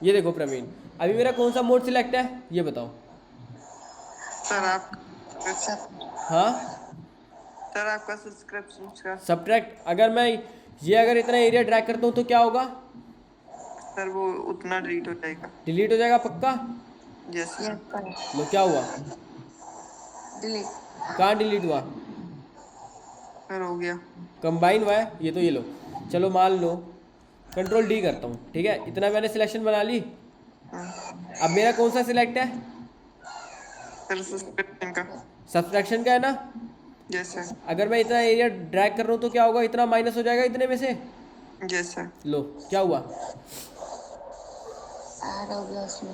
ये देखो प्रवीण, अभी मेरा कौन सा मोड सिलेक्ट है ये बताओ। सर आप हाँ, सर आपका सब्सक्रिप्शन का सबट्रैक्ट। अगर इतना एरिया ड्रैग करता हूँ तो क्या होगा? सर वो उतना डिलीट हो जाएगा। डिलीट हो जाएगा पक्का? जैसे यस सर। लो, क्या हुआ? डिलीट। कहाँ डिलीट हुआ? सर हो गया। कंबाइन हुआ है ये तो। ये लो, चलो मान लो कंट्रोल डी करता हूँ, ठीक है। इतना मैंने सिलेक्शन बना ली। अब मेरा कौन सा सिलेक्ट है? सर सब्सक्रिप्शन का। सब्सट्रैक्शन का है ना। जैसे अगर मैं इतना एरिया ड्रैग कर रहा हूँ तो क्या होगा? इतना माइनस हो जाएगा इतने में से। जैसे लो, क्या हुआ? ऐड हो गया उसमें।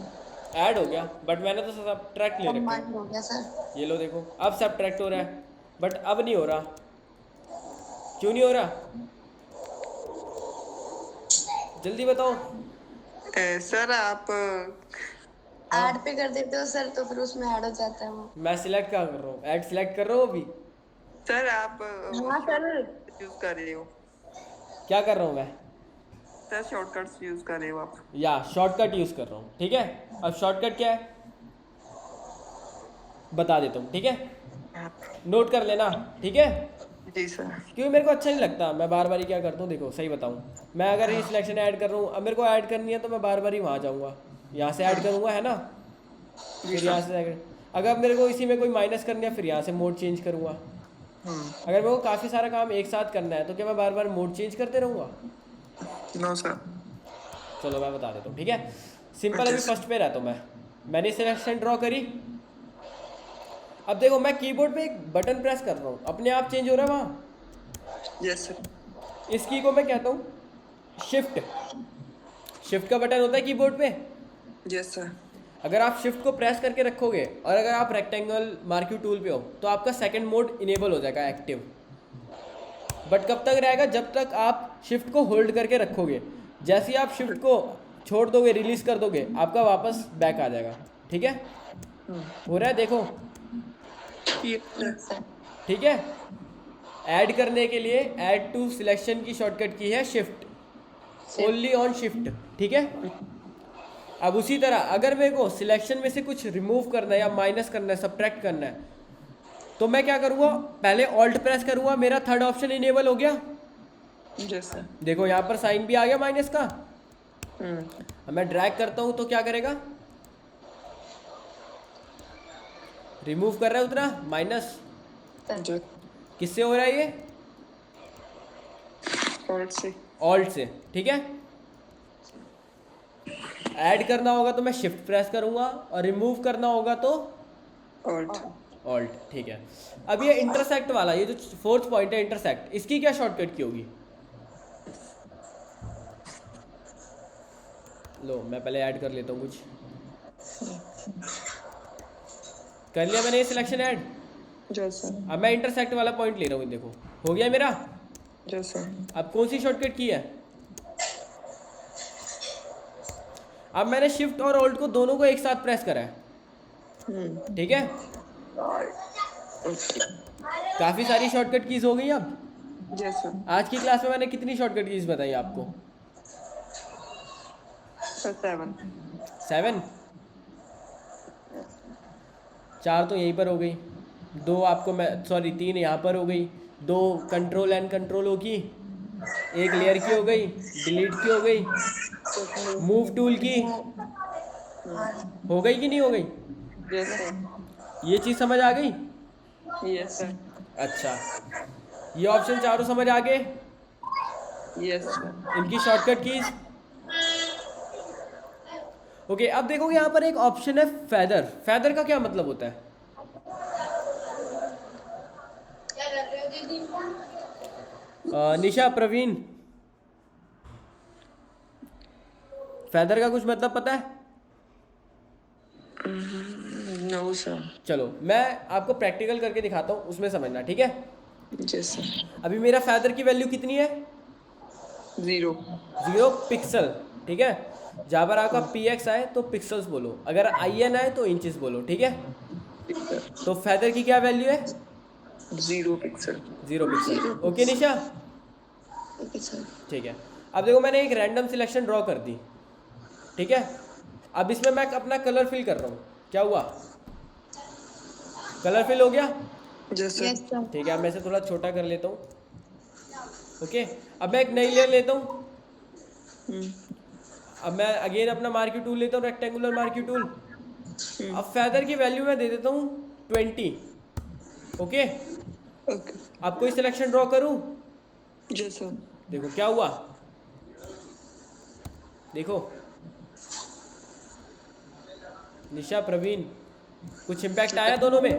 ऐड हो गया, बट मैंने तो सबट्रैक्ट ले रखा कंबाइन हो गया सर। है। ये लो देखो, अब सबट्रैक्ट हो रहा है, बट अब नहीं हो रहा। क्यों नहीं हो रहा? जल्दी बताओ। सर आप ऐड पे कर देते हो सर तो फिर उसमें ऐड हो जाता है वो। मैं सिलेक्ट क्या कर रहा हूँ? ऐड सिलेक्ट कर रहा हूँ अभी। सर आप हाँ सर। यूज कर रहे हो। क्या कर रहा हूँ मैं? सर शॉर्टकट्स यूज कर रहे हो आप? या शॉर्टकट यूज़ कर रहा हूँ, ठीक है। अब शॉर्टकट क्या है बता देता हूँ, ठीक है, नोट कर लेना, ठीक है। जी सर। क्योंकि मेरे को अच्छा नहीं लगता मैं बार बार ही क्या करता हूँ, देखो सही बताऊँ, मैं अगर ये सिलेक्शन ऐड कर रहा हूँ, अब मेरे को ऐड करनी है तो मैं बार बार ही वहाँ जाऊँगा, यहाँ से ऐड करूँगा, है ना, फिर यहाँ से अगर मेरे को इसी में कोई माइनस करनी है फिर यहाँ से मोड चेंज करूँगा। अगर मेरे को काफ़ी सारा काम एक साथ करना है तो क्या मैं बार बार मोड चेंज करते रहूँगा? No sir. चलो मैं बता देता हूँ, ठीक है। सिंपल, अभी फर्स्ट पे रहता हूँ मैंने सिलेक्शन ड्रॉ करी। अब देखो मैं कीबोर्ड पे एक बटन प्रेस कर रहा हूँ, अपने आप चेंज हो रहा है वहाँ। Yes sir. इस की को मैं कहता हूँ शिफ्ट। शिफ्ट का बटन होता है कीबोर्ड पे। Yes sir. अगर आप शिफ्ट को प्रेस करके रखोगे और अगर आप रेक्टेंगल मार्क्यू टूल पे हो तो आपका सेकंड मोड इनेबल हो जाएगा, एक्टिव। बट कब तक रहेगा? जब तक आप शिफ्ट को होल्ड करके रखोगे। जैसे ही आप शिफ्ट को छोड़ दोगे, रिलीज कर दोगे, आपका वापस बैक आ जाएगा, ठीक है। हो रहा है, देखो, सर ठीक है। ऐड करने के लिए ऐड टू सिलेक्शन की शॉर्टकट की है शिफ्ट, ओनली ऑन शिफ्ट, ठीक है। अब उसी तरह अगर मेरे को सिलेक्शन में से कुछ रिमूव करना है या माइनस करना है, सब्ट्रैक्ट करना है, तो मैं क्या करूँगा, पहले ऑल्ट प्रेस करूँगा, मेरा थर्ड ऑप्शन इनेबल हो गया। Yes sir. देखो यहाँ पर साइन भी आ गया माइनस का। अब मैं ड्रैग करता हूँ तो क्या करेगा, रिमूव कर रहा है उतना माइनस। सर किससे हो रहा है ये? ऑल्ट से। ऑल्ट से, ठीक है। ऐड करना होगा तो मैं शिफ्ट प्रेस करूंगा और रिमूव करना होगा तो ऑल्ट। ऑल्ट, ठीक है। अब ये इंटरसेक्ट वाला, ये जो फोर्थ पॉइंट है इंटरसेक्ट, इसकी क्या शॉर्टकट की होगी? लो मैं पहले ऐड कर लेता हूँ कुछ। कर लिया मैंने ये सिलेक्शन ऐड। Yes sir. अब मैं इंटरसेक्ट वाला पॉइंट ले रहा हूँ, देखो हो गया मेरा। Yes sir. अब कौन सी शॉर्टकट की है? अब मैंने शिफ्ट और ऑल्ट को दोनों को एक साथ प्रेस करा है, ठीक है। काफ़ी सारी शॉर्टकट कीज हो गई। अब यस सर। आज की क्लास में मैंने कितनी शॉर्टकट कीज बताई आपको? सर 7। 7। 4 तो यहीं पर हो गई, 2 आपको मैं सॉरी 3 यहाँ पर हो गई, 2 कंट्रोल एंड कंट्रोल हो की, 1 लेयर की हो गई, डिलीट की हो गई, मूव टूल की हो गई कि नहीं हो गई? Yes sir. ये चीज़ समझ आ गई? Yes sir. अच्छा, ये ऑप्शन चारों समझ आ गए, यस सर। इनकी शॉर्टकट कीज। ओके, अब देखोगे यहाँ पर एक ऑप्शन है फेदर। फेदर का क्या मतलब होता है? निशा, प्रवीण, फेदर का कुछ मतलब पता है? No sir. चलो मैं आपको प्रैक्टिकल करके दिखाता हूँ, उसमें समझना, ठीक है। Yes sir. अभी मेरा फेदर की वैल्यू कितनी है? 0। 0 पिक्सल, ठीक है। जहाँ पर आपका px आए तो पिक्सल्स बोलो, अगर in आए तो इंचेस बोलो, ठीक है। तो फेदर की क्या वैल्यू है? 0 pixel. 0 pixel. Okay Nisha, okay sir. ठीक है। अब देखो मैंने एक रैंडम सिलेक्शन ड्रॉ कर दी, ठीक है। अब इसमें मैं अपना कलर फिल कर रहा हूँ, क्या हुआ? कलर फिल हो गया, यस यस सर। सर। ठीक है। अब मैं इसे थोड़ा छोटा कर लेता हूँ, ओके। अब मैं एक नई लेयर लेता हूँ। अब मैं अगेन अपना मार्क्यू टूल लेता हूँ, रेक्टेंगुलर मार्क्यू टूल। अब फेदर की वैल्यू मैं दे देता हूँ 20, ओके। ओके। अब कोई सिलेक्शन ड्रॉ करूँ, यस सर। देखो क्या हुआ, देखो निशा, प्रवीण, कुछ इम्पैक्ट आया दोनों में?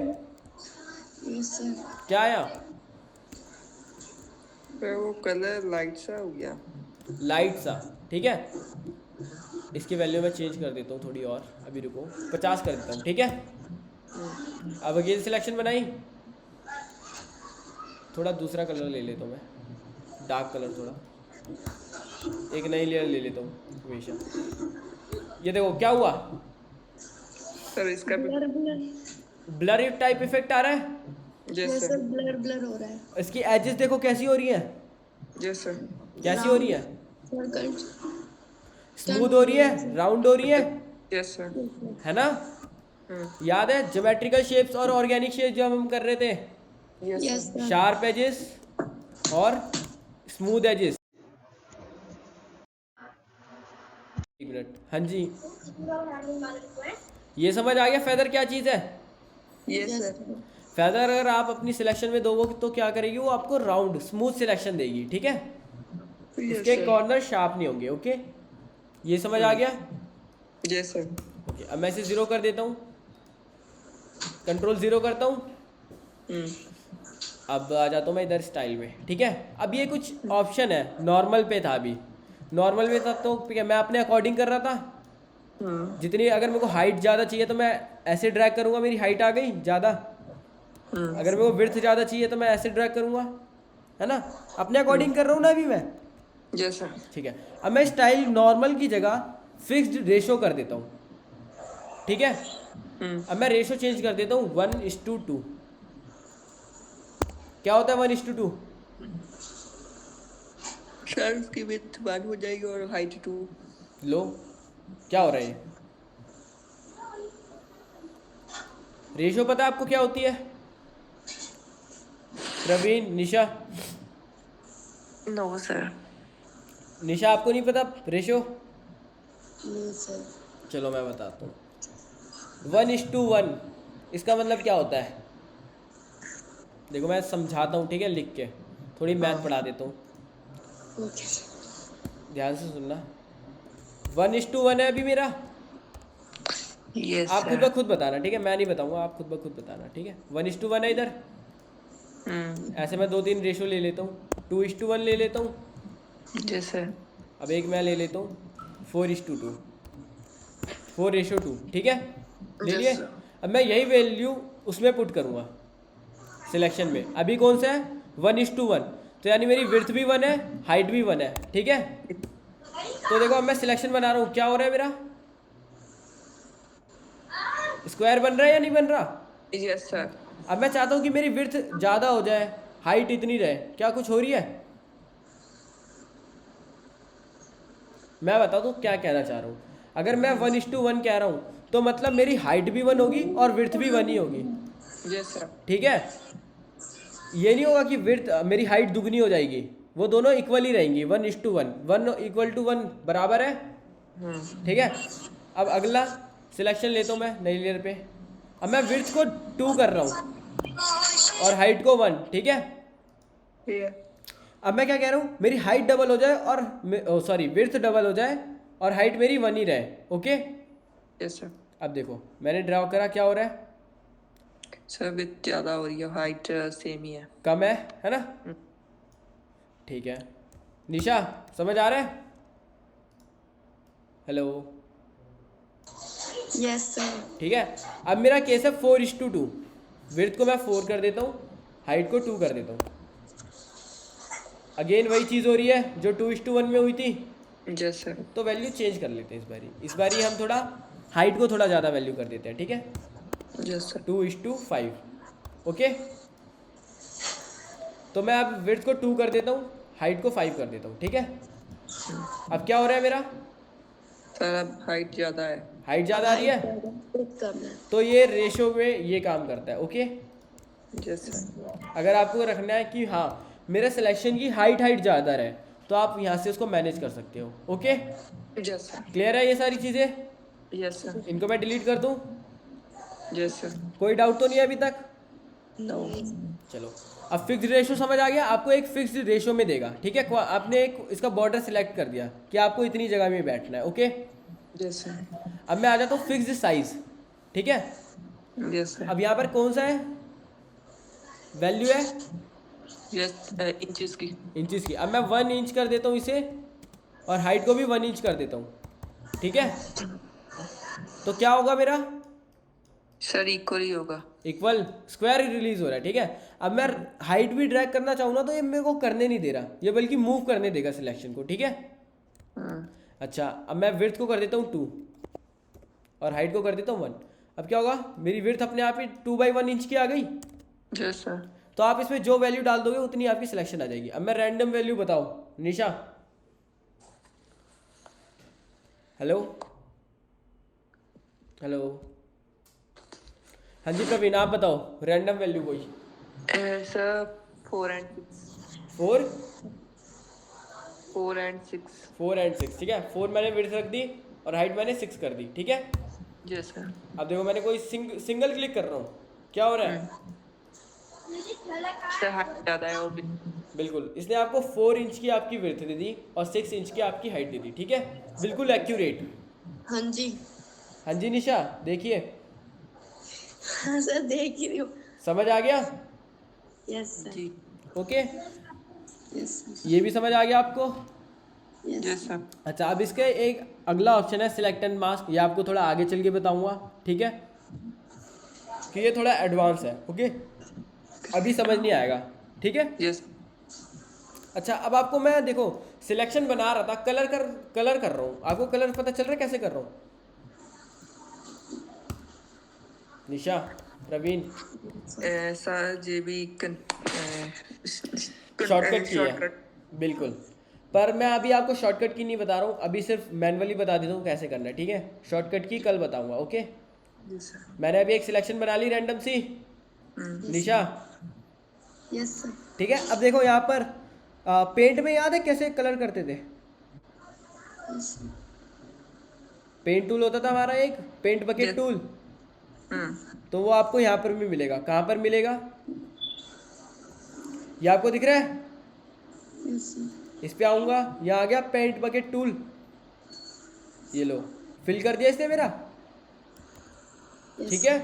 Yes sir. क्या आया? वो कलर लाइट सा हो गया। लाइट सा, ठीक है। इसकी वैल्यू मैं चेंज कर देता हूँ थोड़ी और, अभी रुको, 50 कर देता हूँ, ठीक है। अब अगेन सिलेक्शन बनाई, थोड़ा दूसरा कलर ले लेता हूँ मैं, डार्क कलर थोड़ा, एक नई लेयर ले लेता हूँ हमेशा। ये देखो क्या हुआ, सर इसका भी। Blur blur. Blur type effect आ रहा है। Yes yes sir. Sir, blur blur हो रहा है। इसकी एजेस देखो कैसी हो रही हैं, यस सर। कैसी हो रही है, सर्कल स्मूथ हो रही है, राउंड हो रही यस सर। है ना? याद है ज्योमेट्रिकल शेप्स और ऑर्गेनिक शेप्स जो हम कर रहे थे? Yes yes sir. Sir. Sharp edges और स्मूथ एजेस। एक मिनट, हाँ जी, ये समझ आ गया फेदर क्या चीज़ है? Yes yes sir. Sir. Feather अगर आप अपनी सिलेक्शन में दोगे तो क्या करेगी वो? आपको राउंड स्मूथ सिलेक्शन देगी, ठीक है? यस उसके सर। कॉर्नर शार्प नहीं होंगे, ओके? ये समझ आ गया? Yes sir. ओके, अब मैं इसे 0 कर देता हूँ, कंट्रोल 0 करता हूँ। अब आ जाता हूँ मैं इधर स्टाइल में, ठीक है? अब ये कुछ ऑप्शन है, नॉर्मल पे था अभी, नॉर्मल में था तो मैं अपने अकॉर्डिंग कर रहा था। जितनी अगर मेरे को हाइट ज़्यादा चाहिए तो मैं ऐसे ड्रैग करूँगा, मेरी हाइट आ गई ज़्यादा। अगर मेरे को विड्थ ज़्यादा चाहिए तो मैं ऐसे ड्रैग करूँगा, है ना? अपने अकॉर्डिंग कर रहा हूँ ना अभी मैं, यस सर। ठीक है? अब मैं स्टाइल नॉर्मल की जगह फिक्स्ड रेशो कर देता हूँ, ठीक है? अब मैं रेशो चेंज कर देता हूँ 1:2। क्या होता है 1:2? सर उसकी विड्थ 1 हो जाएगी और हाइट 2। लो, क्या हो रहा है? रेशो पता है आपको क्या होती है? प्रवीण, निशा? No sir. निशा आपको नहीं पता रेशो? नहीं सर। चलो मैं बताता हूँ। 1:1 इसका मतलब क्या होता है? देखो मैं समझाता हूँ, ठीक है? लिख के थोड़ी मैथ पढ़ा देता हूँ, ओके सर। ध्यान से सुनना। 1:1 है अभी मेरा। यस आप खुद ब सर। खुद बताना, ठीक है? मैं नहीं बताऊंगा, आप खुद ब खुद बताना, ठीक है? 1:1 है इधर। ऐसे मैं 2-3 रेशो ले लेता हूँ, 2:1 ले लेता हूँ। Yes sir. अब एक मैं ले लेता हूँ 4:2, 4:2, ठीक है? ले लिए। Yes, sir. अब मैं यही वैल्यू उसमें पुट करूँगा सिलेक्शन में। अभी कौन सा है? 1:1, तो यानी मेरी विड्थ भी 1 है, हाइट भी 1 है, ठीक है? तो देखो अब मैं सिलेक्शन बना रहा हूँ, क्या हो रहा है मेरा? स्क्वायर बन रहा है या नहीं बन रहा? Yes sir. अब मैं चाहता हूँ कि मेरी विड्थ ज़्यादा हो जाए, हाइट इतनी रहे, क्या कुछ हो रही है? मैं बता दूँ क्या कहना चाह रहा हूँ। अगर मैं 1:1 कह रहा हूँ तो मतलब मेरी हाइट भी 1 होगी और विड्थ भी 1 ही होगी, यस सर। ठीक है? ये नहीं होगा कि विड्थ मेरी हाइट दुगनी हो जाएगी, वो दोनों इक्वल ही रहेंगी। 1:1, 1:1 बराबर है, ठीक है? अब अगला सिलेक्शन लेता हूँ मैं नई लेयर पे। अब मैं विड्थ को 2 कर रहा हूँ और हाइट को 1, ठीक है? अब मैं क्या कह रहा हूँ? मेरी हाइट डबल हो जाए और सॉरी विड्थ डबल हो जाए और हाइट मेरी 1 ही रहे, ओके? Yes sir. अब देखो मैंने ड्रा करा, क्या हो रहा है? सर विड्थ ज़्यादा हो रही है, हाइट सेम ही है। कम है ना? ठीक है। निशा समझ आ रहा है? Hello, yes sir. ठीक है? अब मेरा केस है 4:2। विड्थ को मैं 4 कर देता हूँ, हाइट को 2 कर देता हूँ। अगेन वही चीज़ हो रही है जो 2:1 में हुई थी, यस सर। तो वैल्यू चेंज कर लेते हैं इस बारी हम थोड़ा हाइट को थोड़ा ज़्यादा वैल्यू कर देते हैं, ठीक है? Yes sir. 2:5, ओके? तो मैं अब विड्थ को 2 कर देता हूँ, हाइट को 5 कर देता हूँ, ठीक है? अब क्या हो रहा है मेरा? सर अब हाइट ज़्यादा है। हाइट ज़्यादा आ रही है, कम है। तो ये रेशो में ये काम करता है, ओके? Yes sir. अगर आपको रखना है कि हाँ मेरे सिलेक्शन की हाइट ज़्यादा रहे तो आप यहाँ से उसको मैनेज कर सकते हो, ओके? Yes sir. क्लियर है ये सारी चीज़ें? Yes sir. इनको मैं डिलीट कर दूँ? Yes sir. कोई डाउट तो नहीं है अभी तक? नो। चलो, अब फिक्स्ड रेशो समझ आ गया आपको? एक फिक्स्ड रेशो में देगा, ठीक है? आपने एक इसका बॉर्डर सिलेक्ट कर दिया कि आपको इतनी जगह में बैठना है, ओके? Yes sir. अब मैं आ जाता हूँ फिक्स्ड साइज, ठीक है? Yes sir. अब यहाँ पर कौन सा है वैल्यू है? यस इंचेस की। इंचेस की। अब मैं 1 इंच कर देता हूँ इसे और हाइट को भी 1 इंच कर देता हूँ, ठीक है? तो क्या होगा मेरा? सर इक्वल ही होगा। इक्वल स्क्वायर रिलीज हो रहा है, ठीक है? अब मैं हाइट भी ड्रैग करना चाहूँ ना तो ये मेरे को करने नहीं दे रहा, ये बल्कि मूव करने देगा सिलेक्शन को, ठीक है? अच्छा, अब मैं विड्थ को कर देता हूँ 2 और हाइट को कर देता हूँ 1। अब क्या होगा? मेरी विड्थ अपने आप ही 2/1 इंच की आ गई। Yes sir. तो आप इसमें जो वैल्यू डाल दोगे उतनी आपकी सिलेक्शन आ जाएगी। अब मैं रैंडम वैल्यू बताओ निशा, हेलो हेलो। हाँ जी प्रवीण, आप बताओ रैंडम वैल्यू कोई। Sir 4 and 6। 4 4 and 6। 4 एंड 6, ठीक है। 4 मैंने विड्थ रख दी और हाइट मैंने 6 कर दी, ठीक है। Yes sir. अब देखो मैंने कोई सिंगल क्लिक कर रहा हूँ, क्या हो रहा है? सर हाइट ज़्यादा है और भी। बिल्कुल, इसने आपको 4 इंच की आपकी विड्थ दे दी और 6 इंच की आपकी हाइट दे दी, ठीक है, बिल्कुल एक्यूरेट। हाँ जी। हाँ जी निशा, देखिए हाँ सर, देख ही रही हूँ। समझ आ गया? Yes sir. जी। Okay, yes sir. ये भी समझ आ गया आपको? Yes sir. अच्छा, अब इसके एक अगला ऑप्शन है सिलेक्ट एंड मास्क, ये आपको थोड़ा आगे चल के बताऊंगा, ठीक है, कि ये थोड़ा एडवांस है। ओके, अभी समझ नहीं आएगा, ठीक है। यस। अच्छा, अब आपको मैं देखो सिलेक्शन बना रहा था, कलर कर रहा हूँ, आपको कलर पता चल रहा है कैसे कर रहा हूँ? निशा, प्रवीण, सर ये भी शॉर्टकट की है, बिल्कुल। पर मैं अभी आपको शॉर्टकट की नहीं बता रहा हूँ, अभी सिर्फ मैनुअली बता देता हूँ कैसे करना है, ठीक है। शॉर्टकट की कल बताऊंगा, ओके। Yes sir. मैंने अभी एक सिलेक्शन बना ली रैंडम सी, निशा, यस सर। ठीक है। अब देखो यहाँ पर पेंट में याद है कैसे कलर करते थे? Yes sir. पेंट टूल होता था हमारा एक, पेंट बकेट टूल, तो वो आपको यहाँ पर भी मिलेगा। कहाँ पर मिलेगा? ये आपको दिख रहा है? Yes sir. इस पे आऊँगा, यहाँ आ गया पेंट बकेट टूल, ये लो फिल कर दिया इसने मेरा, ठीक है।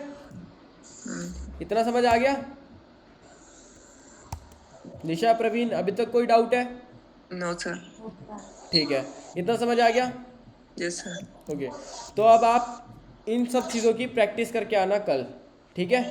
इतना समझ आ गया? निशा, प्रवीण, अभी तक कोई डाउट है? No sir. ठीक है, इतना समझ आ गया? Yes sir. ओके, तो अब आप इन सब चीज़ों की प्रैक्टिस करके आना कल, ठीक है।